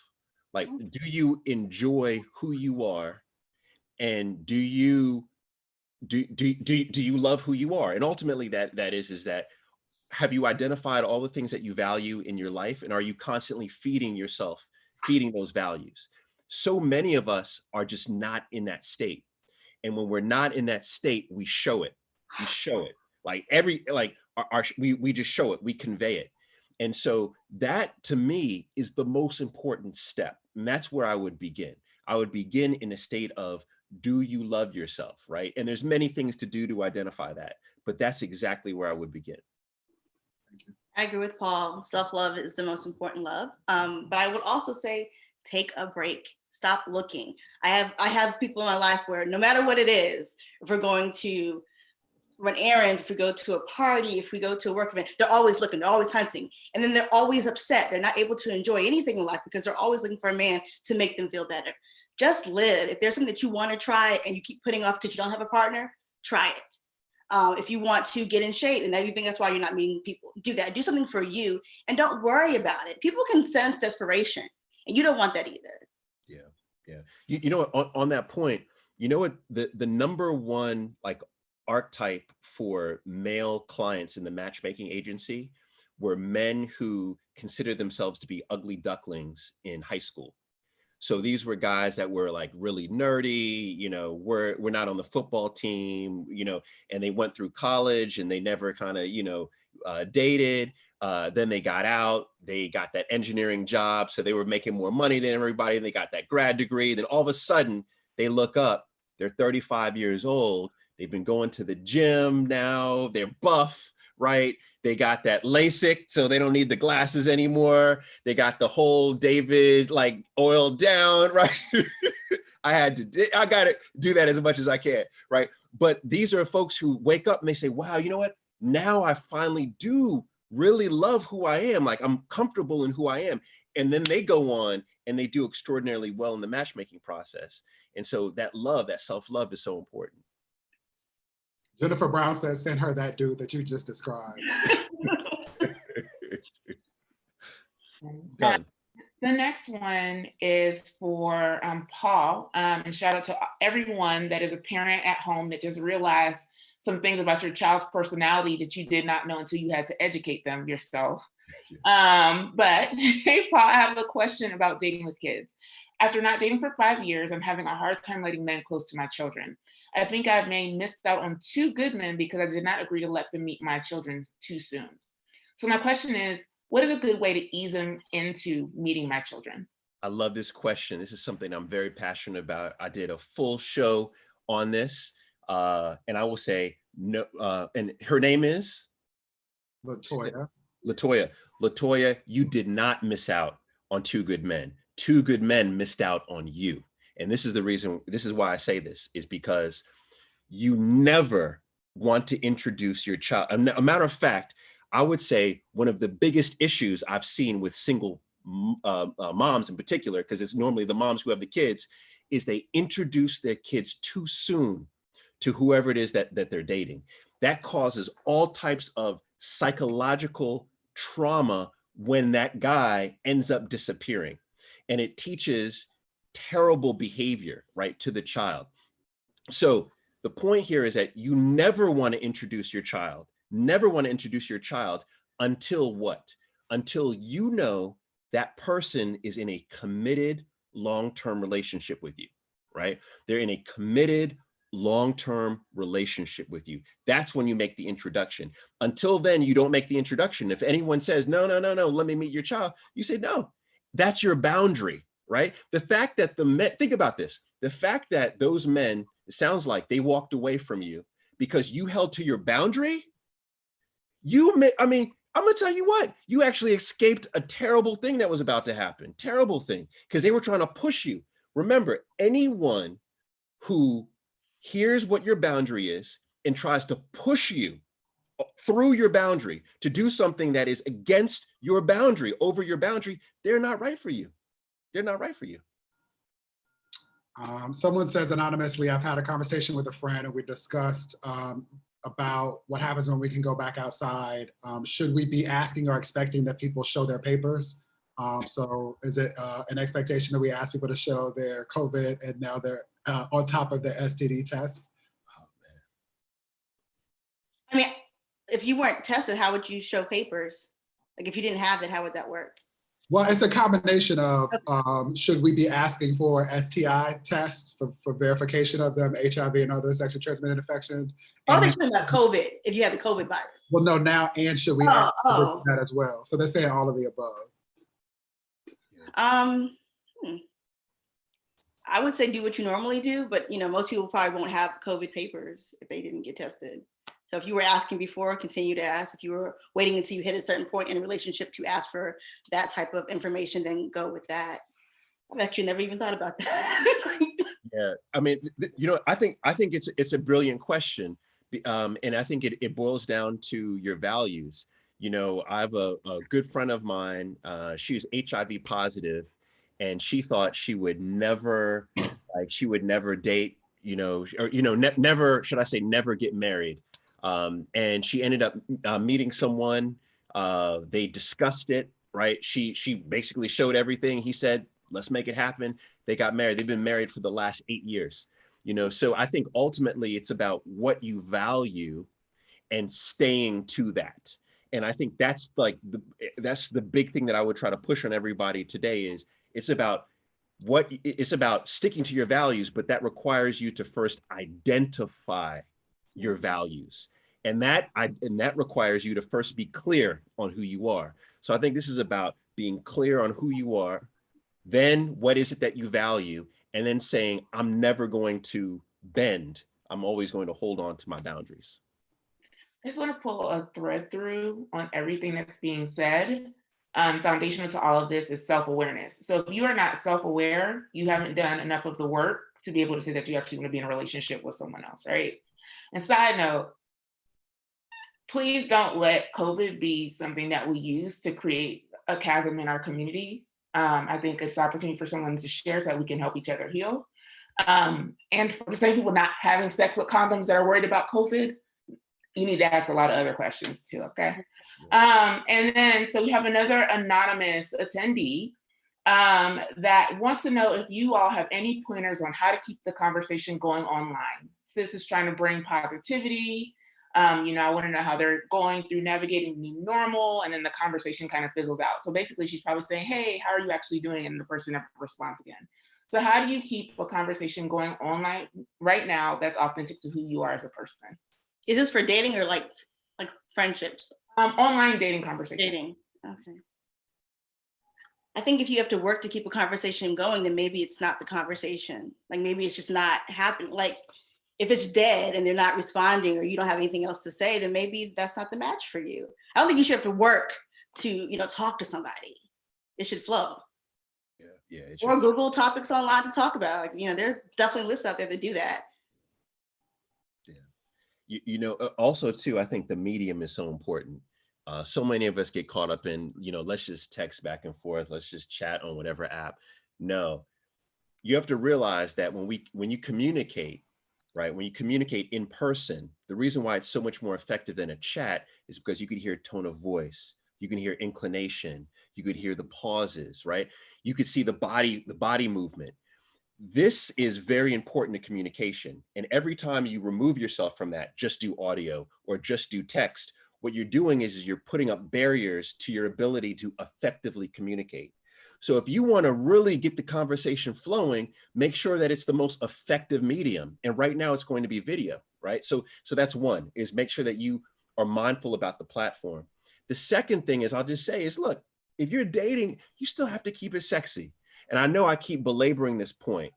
Like, do you enjoy who you are? And do you love who you are? And ultimately that is that, have you identified all the things that you value in your life? And are you constantly feeding yourself, feeding those values? So many of us are just not in that state. And when we're not in that state, we show it. We show it. We just show it, we convey it. And so that to me is the most important step. And that's where I would begin. I would begin in a state of, do you love yourself, right? And there's many things to do to identify that, but that's exactly where I would begin. Thank you. I agree with Paul. Self-love is the most important love. But I would also say, take a break. Stop looking. I have people in my life where no matter what it is, if we're going to run errands, if we go to a party, if we go to a work event, they're always looking, they're always hunting. And then they're always upset. They're not able to enjoy anything in life because they're always looking for a man to make them feel better. Just live. If there's something that you want to try and you keep putting off because you don't have a partner, try it. If you want to get in shape and then you think that's why you're not meeting people, do that. Do something for you and don't worry about it. People can sense desperation and you don't want that either. Yeah. You know what, on that point, you know what, the number one like archetype for male clients in the matchmaking agency were men who considered themselves to be ugly ducklings in high school. So these were guys that were like really nerdy, we're not on the football team, and they went through college and they never kind of, dated. Then they got out, they got that engineering job. So they were making more money than everybody. And they got that grad degree. Then all of a sudden they look up, they're 35 years old. They've been going to the gym now, they're buff, right? They got that LASIK, so they don't need the glasses anymore. They got the whole David like oiled down, right? I got to do that as much as I can, right? But these are folks who wake up and they say, wow, you know what? Now I finally do really love who I am. Like I'm comfortable in who I am. And then they go on and they do extraordinarily well in the matchmaking process. And so that love, that self-love is so important. Jennifer Brown says, send her that dude that you just described. Done. The next one is for Paul, and shout out to everyone that is a parent at home that just realized some things about your child's personality that you did not know until you had to educate them yourself. But hey, Paul, I have a question about dating with kids. After not dating for 5 years, I'm having a hard time letting men close to my children. I think I've missed out on 2 good men because I did not agree to let them meet my children too soon. So my question is, what is a good way to ease them into meeting my children? I love this question. This is something I'm very passionate about. I did a full show on this, and I will say, no, and her name is? Latoya. Latoya, you did not miss out on 2 good men. two good men missed out on you. And this is the reason, this is why I say this, is because you never want to introduce your child. A matter of fact, I would say one of the biggest issues I've seen with single moms in particular, because it's normally the moms who have the kids, is they introduce their kids too soon to whoever it is that they're dating. That causes all types of psychological trauma when that guy ends up disappearing. And it teaches terrible behavior, right, to the child. So the point here is that you never want to introduce your child, until what? Until you know that person is in a committed long-term relationship with you, right? They're in a committed long-term relationship with you. That's when you make the introduction. Until then, you don't make the introduction. If anyone says, no, let me meet your child, you say, no, that's your boundary, right? The fact that the men, think about this, the fact that those men, it sounds like they walked away from you because you held to your boundary, I mean, I'm gonna tell you what, you actually escaped a terrible thing that was about to happen, terrible thing, because they were trying to push you. Remember, anyone who hears what your boundary is and tries to push you through your boundary to do something that is against your boundary, over your boundary, they're not right for you. They're not right for you. Someone says anonymously, I've had a conversation with a friend and we discussed about what happens when we can go back outside. Should we be asking or expecting that people show their papers? So is it an expectation that we ask people to show their COVID and now they're on top of the STD test? Oh, man. I mean, if you weren't tested, how would you show papers? Like if you didn't have it, how would that work? Well, it's a combination of should we be asking for STI tests for verification of them, HIV and other sexually transmitted infections? Oh, they're talking about COVID, if you have the COVID virus. Well, no, now, and should we ask for that as well? So they're saying all of the above. I would say do what you normally do, but most people probably won't have COVID papers if they didn't get tested. So if you were asking before, continue to ask. If you were waiting until you hit a certain point in a relationship to ask for that type of information, then go with that. I've actually never even thought about that. Yeah, I mean, I think it's a brilliant question, and I think it boils down to your values. I have a good friend of mine. She was HIV positive, and she thought she would never, date, never, should I say, never get married. And she ended up meeting someone. They discussed it, right? She basically showed everything. He said, let's make it happen. They got married. They've been married for the last 8 years. So I think ultimately it's about what you value and staying to that. And I think that's the big thing that I would try to push on everybody today is it's about sticking to your values, but that requires you to first identify your values. And that requires you to first be clear on who you are. So I think this is about being clear on who you are, then what is it that you value, and then saying, I'm never going to bend. I'm always going to hold on to my boundaries. I just want to pull a thread through on everything that's being said. Foundational to all of this is self-awareness. So if you are not self-aware, you haven't done enough of the work to be able to say that you actually want to be in a relationship with someone else, right? And side note, please don't let COVID be something that we use to create a chasm in our community. I think it's an opportunity for someone to share so that we can help each other heal. And for the same people not having sex with condoms that are worried about COVID, you need to ask a lot of other questions too, okay? And then, so we have another anonymous attendee that wants to know if you all have any pointers on how to keep the conversation going online. Sis is trying to bring positivity. I want to know how they're going through navigating the new normal, and then the conversation kind of fizzles out. So basically she's probably saying, hey, how are you actually doing? And the person never responds again. So how do you keep a conversation going online right now that's authentic to who you are as a person? Is this for dating or like friendships? Online dating conversation. Dating, okay. I think if you have to work to keep a conversation going, then maybe it's not the conversation. Like maybe it's just not happening. Like if it's dead and they're not responding or you don't have anything else to say, then maybe that's not the match for you. I don't think you should have to work to, talk to somebody. It should flow. Yeah. It's Or Google topics online to talk about. Like, you know, there are definitely lists out there that do that. you know, also too, I think the medium is so important. So many of us get caught up in, you know, let's just text back and forth. Let's just chat on whatever app. No, you have to realize that when you communicate, right, when you communicate in person, the reason why it's so much more effective than a chat is because you could hear tone of voice, you can hear inclination, you could hear the pauses, right? You could see the body movement. This is very important to communication. And every time you remove yourself from that, just do audio or just do text, what you're doing is you're putting up barriers to your ability to effectively communicate. So if you want to really get the conversation flowing, make sure that it's the most effective medium. And right now it's going to be video, right? So that's one, is make sure that you are mindful about the platform. The second thing is, I'll just say is, look, if you're dating, you still have to keep it sexy. And I know I keep belaboring this point.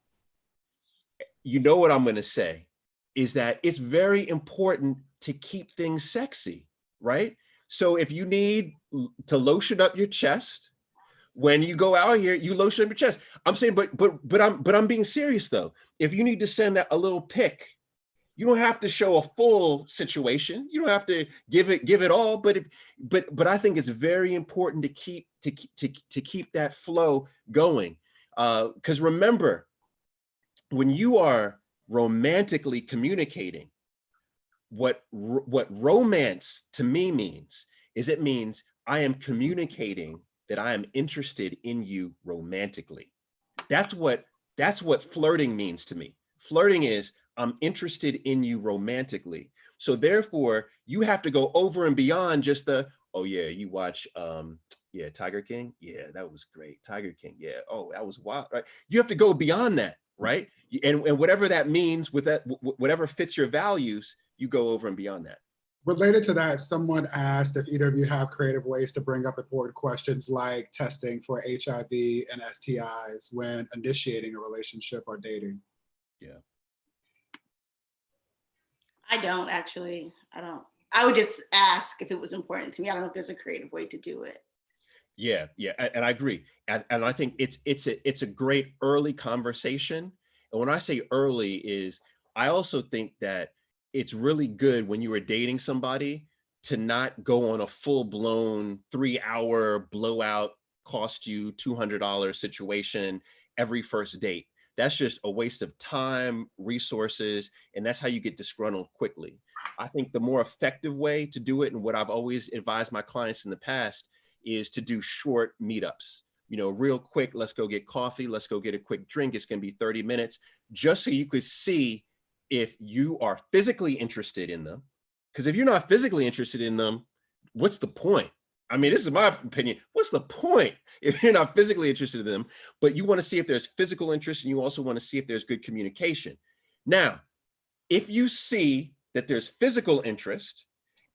You know what I'm going to say is that it's very important to keep things sexy, right? So if you need to lotion up your chest, when you go out here, you lotion up your chest. I'm saying, but I'm being serious though. If you need to send that a little pic, you don't have to show a full situation. You don't have to give it all. But I think it's very important to keep that flow going. Because remember, when you are romantically communicating, what romance to me means is, it means I am communicating that I am interested in you romantically. That's what flirting means to me. Flirting is, I'm interested in you romantically. So therefore, you have to go over and beyond just the, oh yeah, you watch yeah, Tiger King. Yeah, that was great. Tiger King. Yeah. Oh, that was wild. Right. You have to go beyond that, right? And whatever that means, with that, whatever fits your values, you go over and beyond that. Related to that, someone asked if either of you have creative ways to bring up important questions like testing for HIV and STIs when initiating a relationship or dating. Yeah. I don't actually. I don't. I would just ask if it was important to me. I don't know if there's a creative way to do it. Yeah, and I agree. And I think it's a great early conversation. And when I say early is, I also think that it's really good when you are dating somebody to not go on a full-blown 3-hour blowout, cost you $200 situation every first date. That's just a waste of time, resources, and that's how you get disgruntled quickly. I think the more effective way to do it, and what I've always advised my clients in the past, is to do short meetups. You know, real quick, let's go get coffee, let's go get a quick drink. It's going to be 30 minutes, just so you could see if you are physically interested in them. Because if you're not physically interested in them, what's the point? I mean, this is my opinion. What's the point if you're not physically interested in them? But you want to see if there's physical interest, and you also want to see if there's good communication. Now, if you see that there's physical interest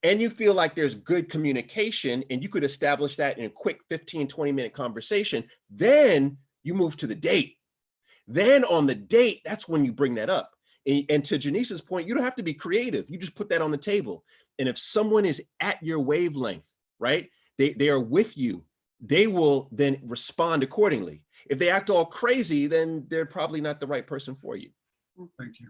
and you feel like there's good communication and you could establish that in a quick 15-20 minute conversation, then you move to the date. Then on the date, that's when you bring that up. And to Janice's point, you don't have to be creative. You just put that on the table. And if someone is at your wavelength, right, they are with you, they will then respond accordingly. If they act all crazy, then they're probably not the right person for you. Thank you.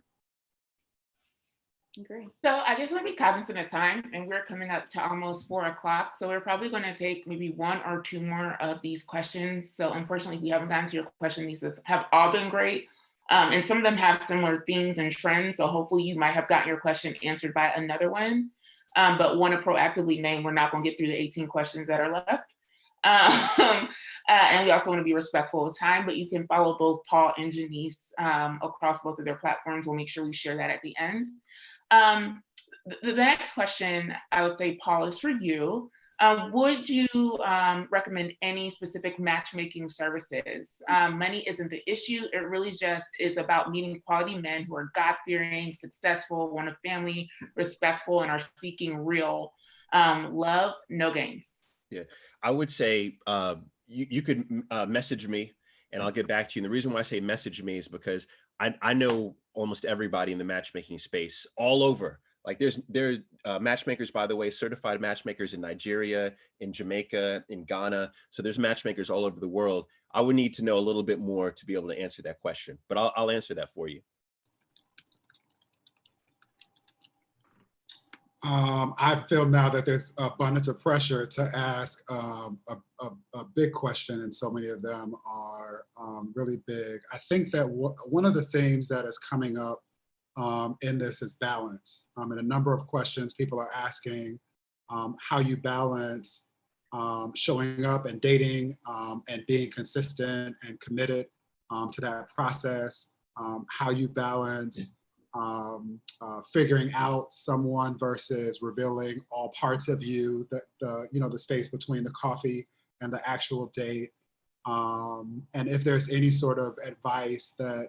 Great. So I just want to be cognizant of time, and we're coming up to almost 4 o'clock. So we're probably going to take maybe 1 or 2 more of these questions. So unfortunately, we haven't gotten to your question. These have all been great. And some of them have similar themes and trends. So hopefully you might have gotten your question answered by another one. But want to proactively name, we're not going to get through the 18 questions that are left. And we also want to be respectful of time, but you can follow both Paul and Janice across both of their platforms. We'll make sure we share that at the end. The next question, I would say, Paul, is for you. Would you recommend any specific matchmaking services? Money isn't the issue. It really just is about meeting quality men who are God-fearing, successful, want a family, respectful, and are seeking real love, no games. Yeah, I would say you could message me and I'll get back to you. And the reason why I say message me is because I know almost everybody in the matchmaking space all over. Like there's matchmakers, by the way, certified matchmakers in Nigeria, in Jamaica, in Ghana. So there's matchmakers all over the world. I would need to know a little bit more to be able to answer that question, but I'll answer that for you. I feel now that there's abundance of pressure to ask a big question, and so many of them are really big. I think that one of the themes that is coming up in this is balance. And a number of questions people are asking how you balance showing up and dating and being consistent and committed to that process, how you balance figuring out someone versus revealing all parts of you, the space between the coffee and the actual date. And if there's any sort of advice that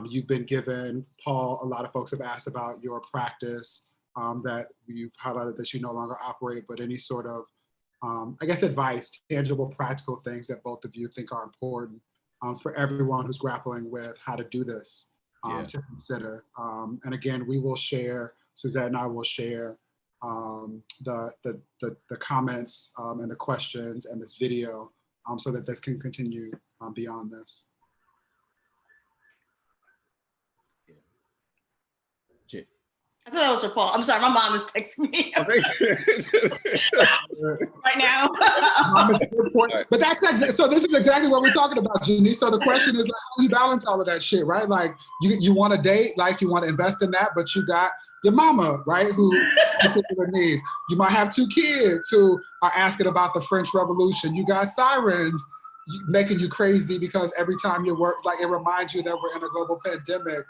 you've been given. Paul, a lot of folks have asked about your practice that you've highlighted that you no longer operate, but any sort of, I guess, advice, tangible, practical things that both of you think are important for everyone who's grappling with how to do this. To consider. And again, we will share, Suzette and I will share the comments and the questions and this video so that this can continue beyond this. I thought that was for Paul. I'm sorry, my mom is texting me right now. But that's so. This is exactly what we're talking about, Janice. So the question is, like, how do you balance all of that shit, right? Like, you want to date, like you want to invest in that, but you got your mama, right, who particular needs. You might have 2 kids who are asking about the French Revolution. You got sirens making you crazy because every time you work, like it reminds you that we're in a global pandemic.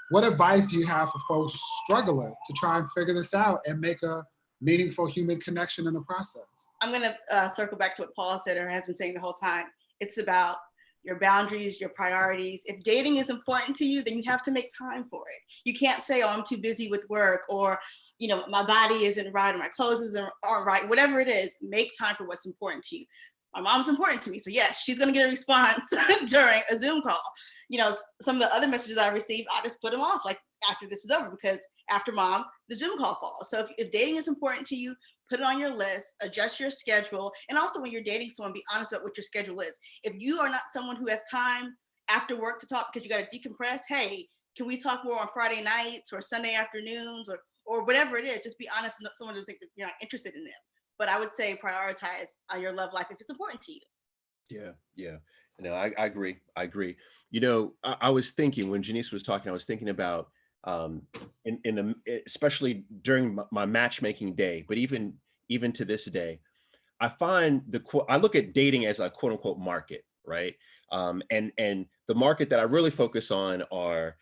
What advice do you have for folks struggling to try and figure this out and make a meaningful human connection in the process? I'm going to circle back to what Paul said or has been saying the whole time. It's about your boundaries, your priorities. If dating is important to you, then you have to make time for it. You can't say, oh, I'm too busy with work, or, you know, my body isn't right, or my clothes aren't right. Whatever it is, make time for what's important to you. My mom's important to me. So yes, she's going to get a response during a Zoom call. You know, some of the other messages I receive, I just put them off like after this is over, because after mom, the Zoom call falls. So if dating is important to you, put it on your list, adjust your schedule. And also when you're dating someone, be honest about what your schedule is. If you are not someone who has time after work to talk because you got to decompress, hey, can we talk more on Friday nights or Sunday afternoons or whatever it is? Just be honest and someone doesn't think that you're not interested in them. But I would say prioritize your love life if it's important to you. Yeah. No, I agree. You know, I was thinking when Janice was talking, I was thinking about especially during my matchmaking day, but even to this day, I find I look at dating as a quote unquote market, right? And the market that I really focus on are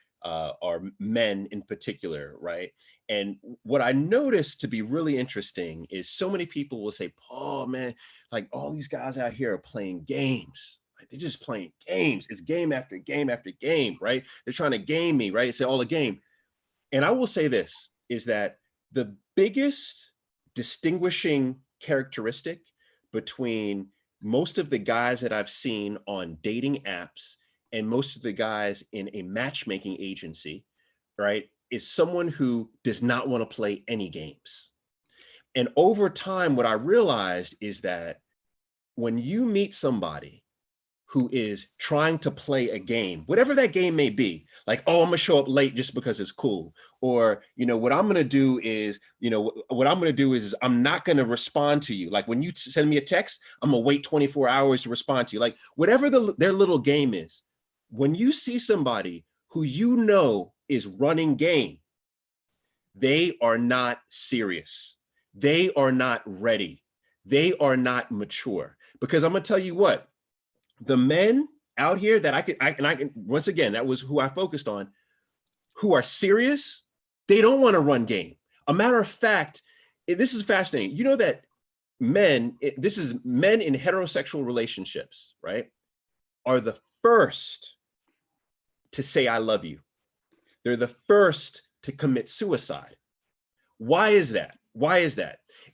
men in particular, right? And what I noticed to be really interesting is so many people will say, "Oh man, like all these guys out here are playing games. Right? They're just playing games. It's game after game after game, right? They're trying to game me, right? It's all a game." And I will say this is that the biggest distinguishing characteristic between most of the guys that I've seen on dating apps and most of the guys in a matchmaking agency, right, is someone who does not want to play any games. And over time, what I realized is that when you meet somebody who is trying to play a game, whatever that game may be, like, oh, I'm gonna show up late just because it's cool. Or, you know, what I'm gonna do is I'm not gonna respond to you. Like when you send me a text, I'm gonna wait 24 hours to respond to you. Like whatever their little game is, when you see somebody who you know is running game, they are not serious. They are not ready. They are not mature. Because I'm gonna tell you what, the men out here that I can, once again, that was who I focused on, who are serious, they don't want to run game. A matter of fact, this is fascinating. You know that this is men in heterosexual relationships, right, are the first to say, I love you. They're the first to commit suicide. Why is that?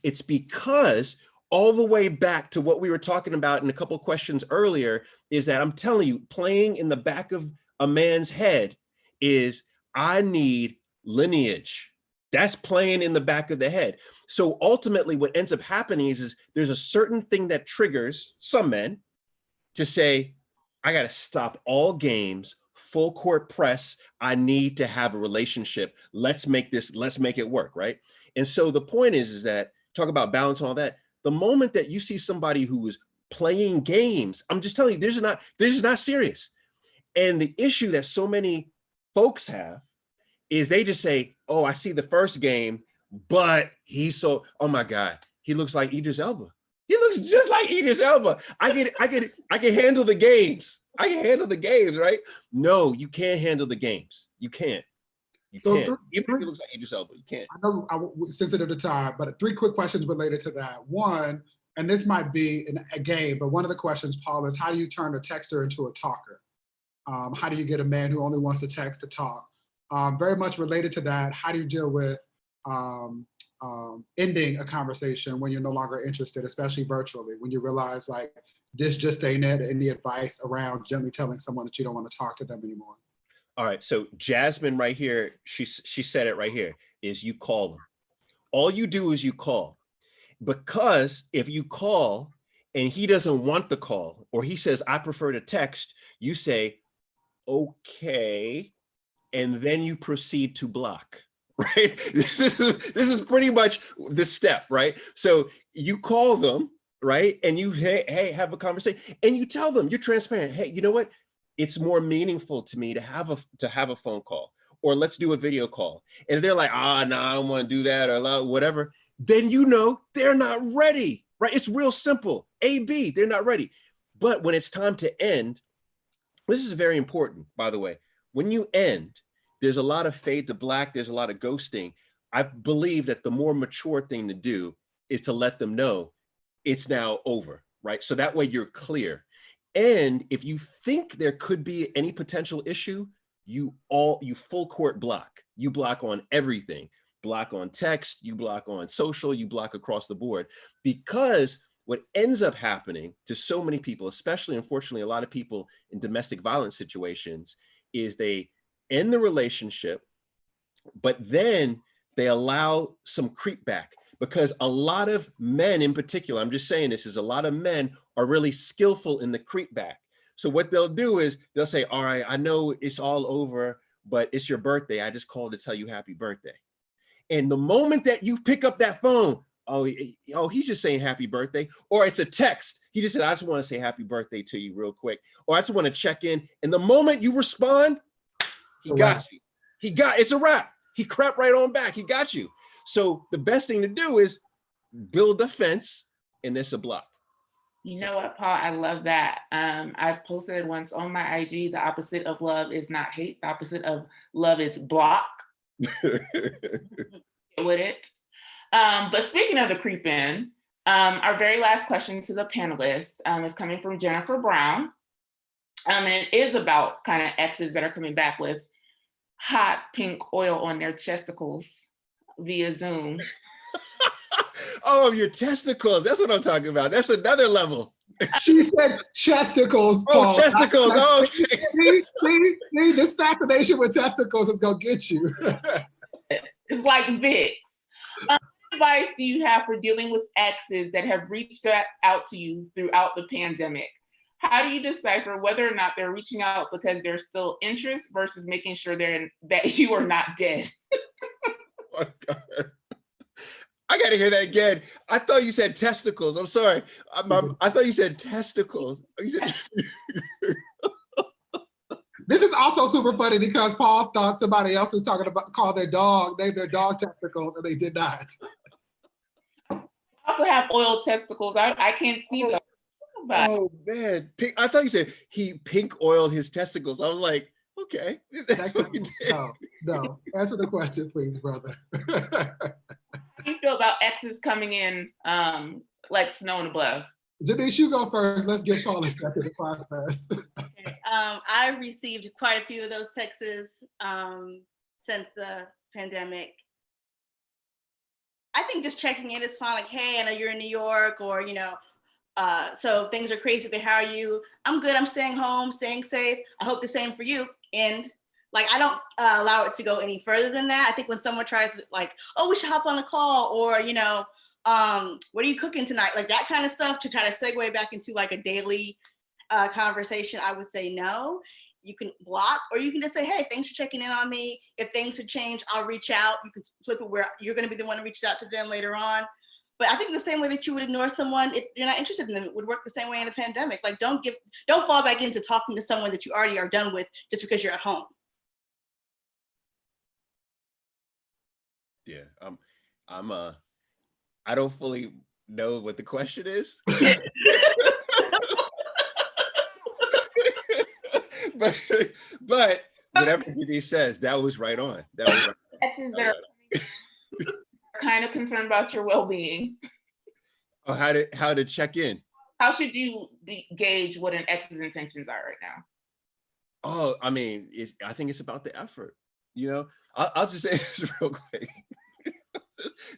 It's because all the way back to what we were talking about in a couple of questions earlier is that I'm telling you, playing in the back of a man's head is, I need lineage. That's playing in the back of the head. So ultimately what ends up happening is there's a certain thing that triggers some men to say, I got to stop all games, full court press. I need to have a relationship. Let's make it work, right? And so the point is that, talk about balance and all that, the moment that you see somebody who is playing games, I'm just telling you, they're just not serious. And the issue that so many folks have is they just say, oh, I see the first game, but oh my God, he looks like Idris Elba. He looks just like Idris Elba. I can handle the games. I can handle the games, right? No, you can't handle the games. You can't. You can't. Even if he looks like Idris Elba, you can't. I know I'm sensitive to time, but 3 quick questions related to that. One, and this might be a game, but one of the questions, Paul, is how do you turn a texter into a talker? How do you get a man who only wants to text to talk? Very much related to that, how do you deal with ending a conversation when you're no longer interested, especially virtually, when you realize like, this just ain't it? Any advice around gently telling someone that you don't want to talk to them anymore? All right, so Jasmine right here, she said it right here, is you call them. All you do is you call. Because if you call and he doesn't want the call, or he says, I prefer to text, you say, okay, and then you proceed to block, right? This is pretty much the step, right? So you call them, right? And you, hey, have a conversation, and you tell them, you're transparent. Hey, you know what? It's more meaningful to me to have a phone call, or let's do a video call. And if they're like, no, I don't want to do that, or whatever, then you know they're not ready, right? It's real simple. A, B, they're not ready. But when it's time to end, this is very important, by the way. When you end, there's a lot of fade to black, there's a lot of ghosting. I believe that the more mature thing to do is to let them know it's now over, right? So that way you're clear. And if you think there could be any potential issue, you full court block. You block on everything. Block on text, you block on social, you block across the board. Because what ends up happening to so many people, especially unfortunately a lot of people in domestic violence situations, is they end the relationship, but then they allow some creep back. Because a lot of men in particular, I'm just saying this, is a lot of men are really skillful in the creep back. So what they'll do is they'll say, all right, I know it's all over, but it's your birthday. I just called to tell you happy birthday. And the moment that you pick up that phone, he's just saying happy birthday, or it's a text. He just said, I just want to say happy birthday to you real quick, or I just want to check in. And the moment you respond, he got you. It's a wrap. He crept right on back. He got you. So the best thing to do is build a fence, and there's a block. You know what, Paul? I love that. I've posted it once on my IG. The opposite of love is not hate. The opposite of love is block. With it. But speaking of the creep in, our very last question to the panelists is coming from Jennifer Brown. And it is about kind of exes that are coming back with hot pink oil on their testicles via Zoom. Oh, your testicles. That's what I'm talking about. That's another level. She said chesticles, Paul. Oh, chesticles. Oh, okay. See, this fascination with testicles is going to get you. It's like Vicks. What advice do you have for dealing with exes that have reached out to you throughout the pandemic? How do you decipher whether or not they're reaching out because there's still interest versus making sure that you are not dead? Oh, God. I got to hear that again. I thought you said testicles. I'm sorry. I thought you said testicles. This is also super funny because Paul thought somebody else was talking about named their dog testicles, and they did not. I also have oil testicles. I can't see those. Oh man, I thought you said he pink oiled his testicles. I was like, okay. No. Answer the question, please, brother. How do you feel about exes coming in like snow in a glove? Janice, you go first. Let's get Paul a second to process. I've received quite a few of those texts since the pandemic. I think just checking in is fine. Like, hey, I know you're in New York, or, so things are crazy, but how are you? I'm good. I'm staying home, staying safe. I hope the same for you. And Like, I don't allow it to go any further than that. I think when someone tries to, like, oh, we should hop on a call, or, you know, what are you cooking tonight? Like that kind of stuff, to try to segue back into like a daily conversation, I would say no. You can block, or you can just say, hey, thanks for checking in on me. If things have changed, I'll reach out. You can flip it where you're going to be the one who reaches out to them later on. But I think the same way that you would ignore someone if you're not interested in them, it would work the same way in a pandemic. Like, don't fall back into talking to someone that you already are done with just because you're at home. Yeah, I don't fully know what the question is. but whatever Denise says, that was right on. That was right on. Exes that are kind of concerned about your well-being. Oh, how to check in. How should you gauge what an ex's intentions are right now? Oh, I mean, I think it's about the effort. You know, I'll just say this real quick.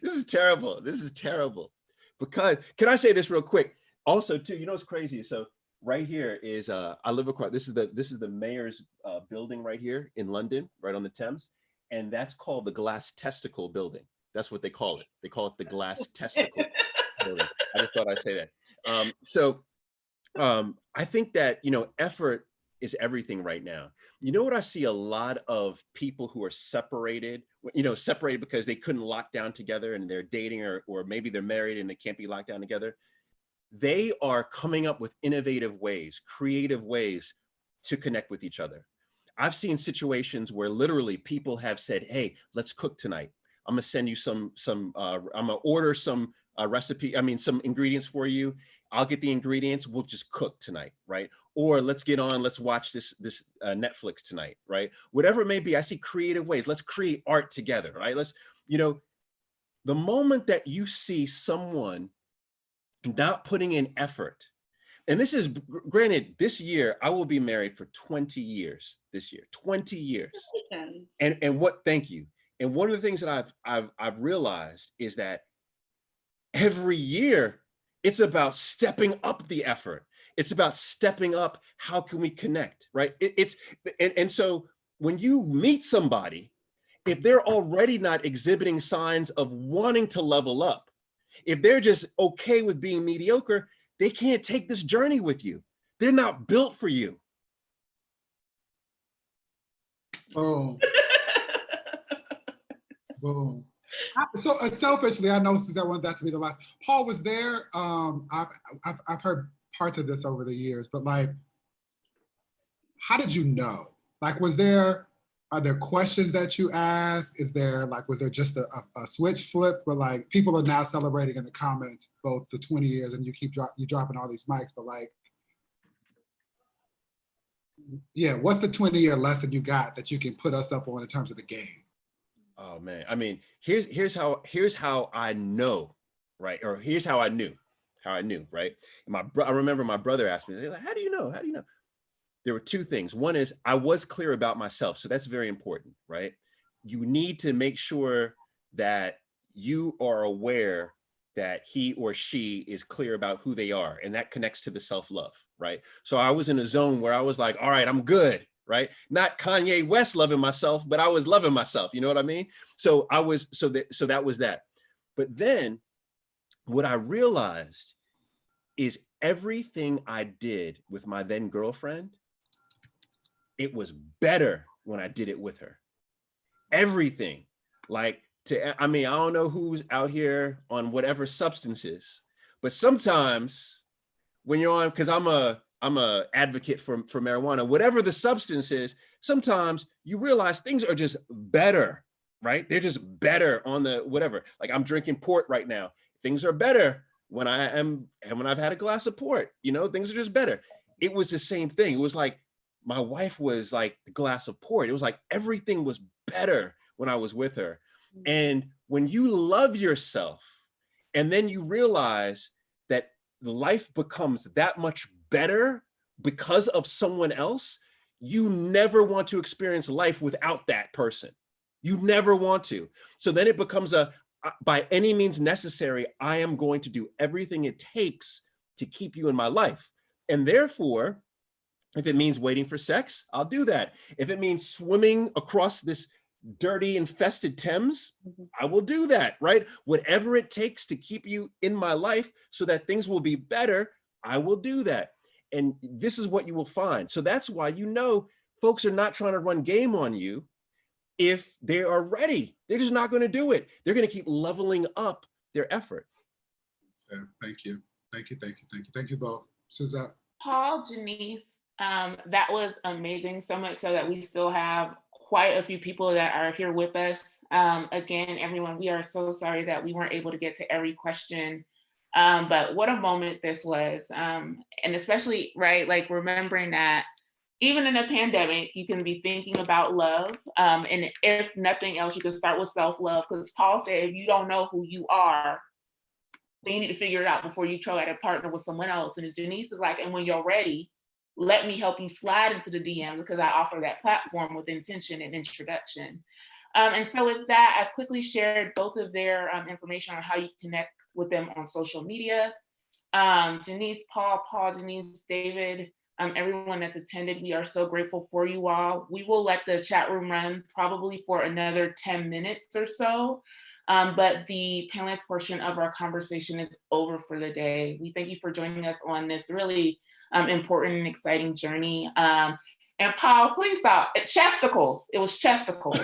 This is terrible. This is terrible. Because, can I say this real quick? Also, too, you know what's crazy? So right here is I live across. This is the mayor's building right here in London, right on the Thames, and that's called the Glass Testicle Building. That's what they call it. They call it the Glass Testicle Building. I just thought I'd say that. So I think that, you know, effort is everything right now. You know what I see a lot of people who are separated, you know, separated because they couldn't lock down together and they're dating, or maybe they're married and they can't be locked down together. They are coming up with innovative ways, creative ways to connect with each other. I've seen situations where literally people have said, hey, let's cook tonight. I'm gonna send you some I'm gonna order some recipe, some ingredients for you. I'll get the ingredients, we'll just cook tonight, right? Or let's get on, let's watch this Netflix tonight, right? Whatever it may be, I see creative ways. Let's create art together, right? Let's, you know, the moment that you see someone not putting in effort, and this is, granted, this year, I will be married for 20 years this year, 20 years. And what, thank you. And one of the things that I've realized is that every year, it's about stepping up the effort. It's about stepping up. How can we connect, right? And so when you meet somebody, if they're already not exhibiting signs of wanting to level up, if they're just okay with being mediocre, they can't take this journey with you. They're not built for you. Boom. Boom. So selfishly, I know Suzette wanted that to be the last. Paul was there. I've heard parts of this over the years, but like, how did you know? Like, are there questions that you asked? Was there just a switch flip? But like, people are now celebrating in the comments both the 20 years, and you dropping all these mics, but like, yeah, what's the 20-year lesson you got that you can put us up on in terms of the game? Oh man, I mean, here's how I know, right? Or here's how I knew, right? And I remember my brother asked me, like, how do you know? How do you know? There were two things. One is I was clear about myself. So that's very important, right? You need to make sure that you are aware that he or she is clear about who they are. And that connects to the self-love, right? So I was in a zone where I was like, all right, I'm good. Right? Not Kanye West loving myself, but I was loving myself. You know what I mean? So that was that. But then what I realized is everything I did with my then girlfriend, it was better when I did it with her. Everything. Like, I don't know who's out here on whatever substances, but sometimes when you're on, because I'm a advocate for marijuana, whatever the substance is, sometimes you realize things are just better, right? They're just better on the whatever. Like, I'm drinking port right now. Things are better when I've had a glass of port, you know, things are just better. It was the same thing. It was like, my wife was like the glass of port. It was like everything was better when I was with her. And when you love yourself, and then you realize that life becomes that much better because of someone else, you never want to experience life without that person. You never want to. So then it becomes by any means necessary, I am going to do everything it takes to keep you in my life. And therefore, If it means waiting for sex, I'll do that. If it means swimming across this dirty, infested Thames, I will do that, right? Whatever it takes to keep you in my life so that things will be better, I will do that. And this is what you will find. So that's why, folks are not trying to run game on you. If they are ready, they're just not going to do it. They're going to keep leveling up their effort. Yeah, thank you. Thank you. Thank you. Thank you. Thank you both. Suzette. Paul, Janice, that was amazing. So much so that we still have quite a few people that are here with us. Again, everyone, we are so sorry that we weren't able to get to every question. But what a moment this was. And especially, right, like remembering that even in a pandemic, you can be thinking about love. And if nothing else, you can start with self-love. Because Paul said, if you don't know who you are, then you need to figure it out before you try to partner with someone else. And Janice is like, and when you're ready, let me help you slide into the DM, because I offer that platform with intention and introduction. And so with that, I've quickly shared both of their information on how you connect with them on social media. Janice, Paul, Janice, David, everyone that's attended, we are so grateful for you all. We will let the chat room run probably for another 10 minutes or so. But the panelist portion of our conversation is over for the day. We thank you for joining us on this really important and exciting journey. And Paul, please stop. Chesticles. It was chesticles.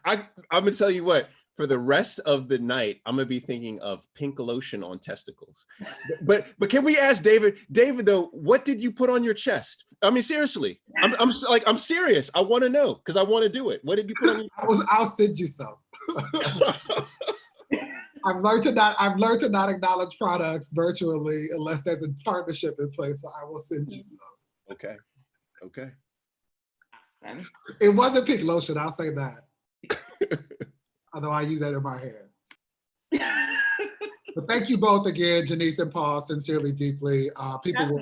I'm gonna tell you what. For the rest of the night, I'm gonna be thinking of pink lotion on testicles. But can we ask David? David, though, what did you put on your chest? I mean, seriously, I'm serious. I want to know because I want to do it. What did you put on your? I'll send you some. I've learned to not acknowledge products virtually unless there's a partnership in place. So I will send you some. Okay. It wasn't pink lotion. I'll say that. Although I use that in my hair. But thank you both again, Janice and Paul, sincerely, deeply. People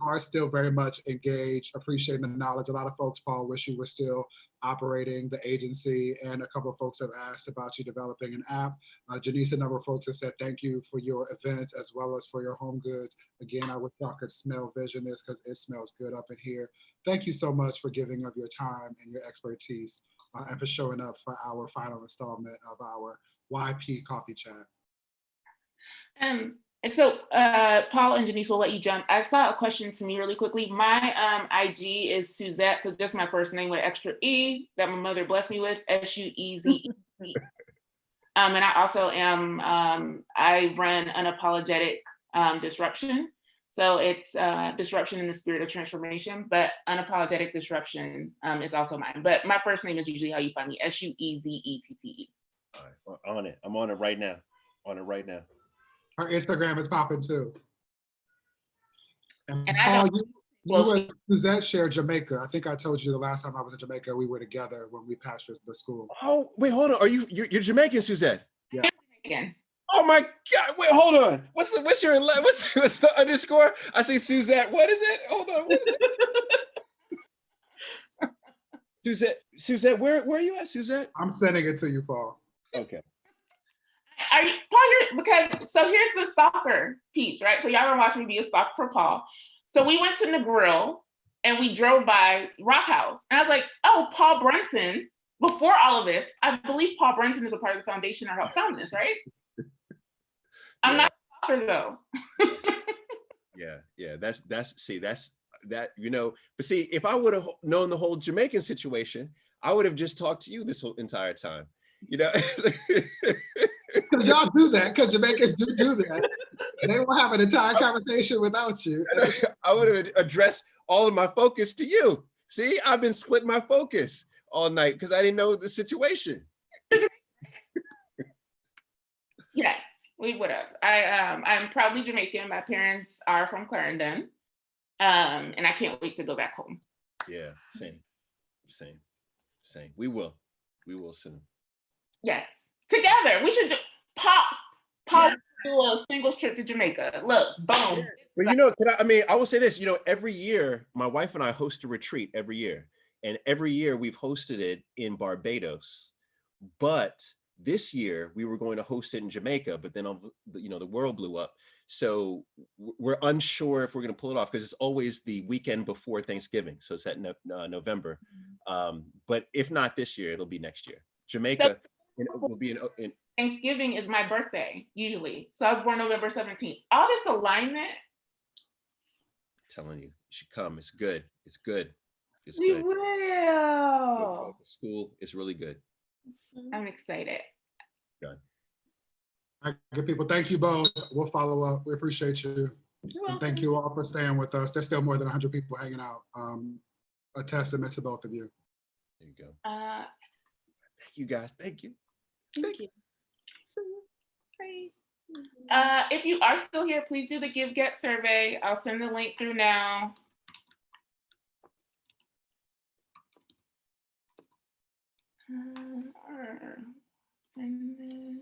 are still very much engaged, appreciating the knowledge. A lot of folks, Paul, wish you were still operating the agency, and a couple of folks have asked about you developing an app. Janice, a number of folks have said thank you for your events as well as for your home goods. Again, I wish y'all could smell vision this because it smells good up in here. Thank you so much for giving of your time and your expertise and for showing up for our final installment of our YP Coffee Chat. And so Paul and Janice will let you jump. I saw a question to me really quickly. My IG is Suzette, so just my first name with extra E that my mother blessed me with, SUEZE. And I also am, I run Unapologetic Disruption. So it's disruption in the spirit of transformation, but Unapologetic Disruption is also mine. But my first name is usually how you find me, SUEZETTE. All right, on it. I'm on it right now. Her Instagram is popping too. And I Paul, you and Suzette share Jamaica. I think I told you the last time I was in Jamaica, we were together when we pastored the school. Oh, wait, hold on. You're Jamaican, Suzette? Yeah. Again. Oh my God! Wait, hold on. What's the underscore? I say Suzette. What is it? Hold on. What is it? Suzette, where are you at, Suzette? I'm sending it to you, Paul. Okay. Are you Paul? So here's the stalker piece, right? So y'all gonna watch me be a stalker for Paul. So we went to Negril and we drove by Rock House, and I was like, "Oh, Paul Brunson." Before all of this, I believe Paul Brunson is a part of the foundation or helped found this, right? I'm not a stalker though. Yeah. That's that. But see, if I would have known the whole Jamaican situation, I would have just talked to you this whole entire time. Y'all do that because Jamaicans do that. They will have an entire conversation without you. I would have addressed all of my focus to you. See, I've been splitting my focus all night because I didn't know the situation. Yes, we would have. I'm proudly Jamaican. My parents are from Clarendon, and I can't wait to go back home. Yeah, same. We will soon. Yes, together. We should do Paul do a singles trip to Jamaica. Look, boom. But I will say this, every year, my wife and I host a retreat every year. And every year we've hosted it in Barbados. But this year we were going to host it in Jamaica, but then, the world blew up. So we're unsure if we're going to pull it off because it's always the weekend before Thanksgiving. So it's at November. But if not this year, it'll be next year. Jamaica will be in Thanksgiving is my birthday, usually. So I was born November 17th. All this alignment. Telling you, you should come. It's good. It's good. It's We good. will. The school is really good. I'm excited. Done. All right, good people. Thank you both. We'll follow up. We appreciate you. You're And thank you all for staying with us. There's still more than 100 people hanging out. A testament to both of you. There you go. Uh, Thank you guys. Thank you. Thank you. if you are still here, please do the Give Get survey. I'll send the link through now. Send it.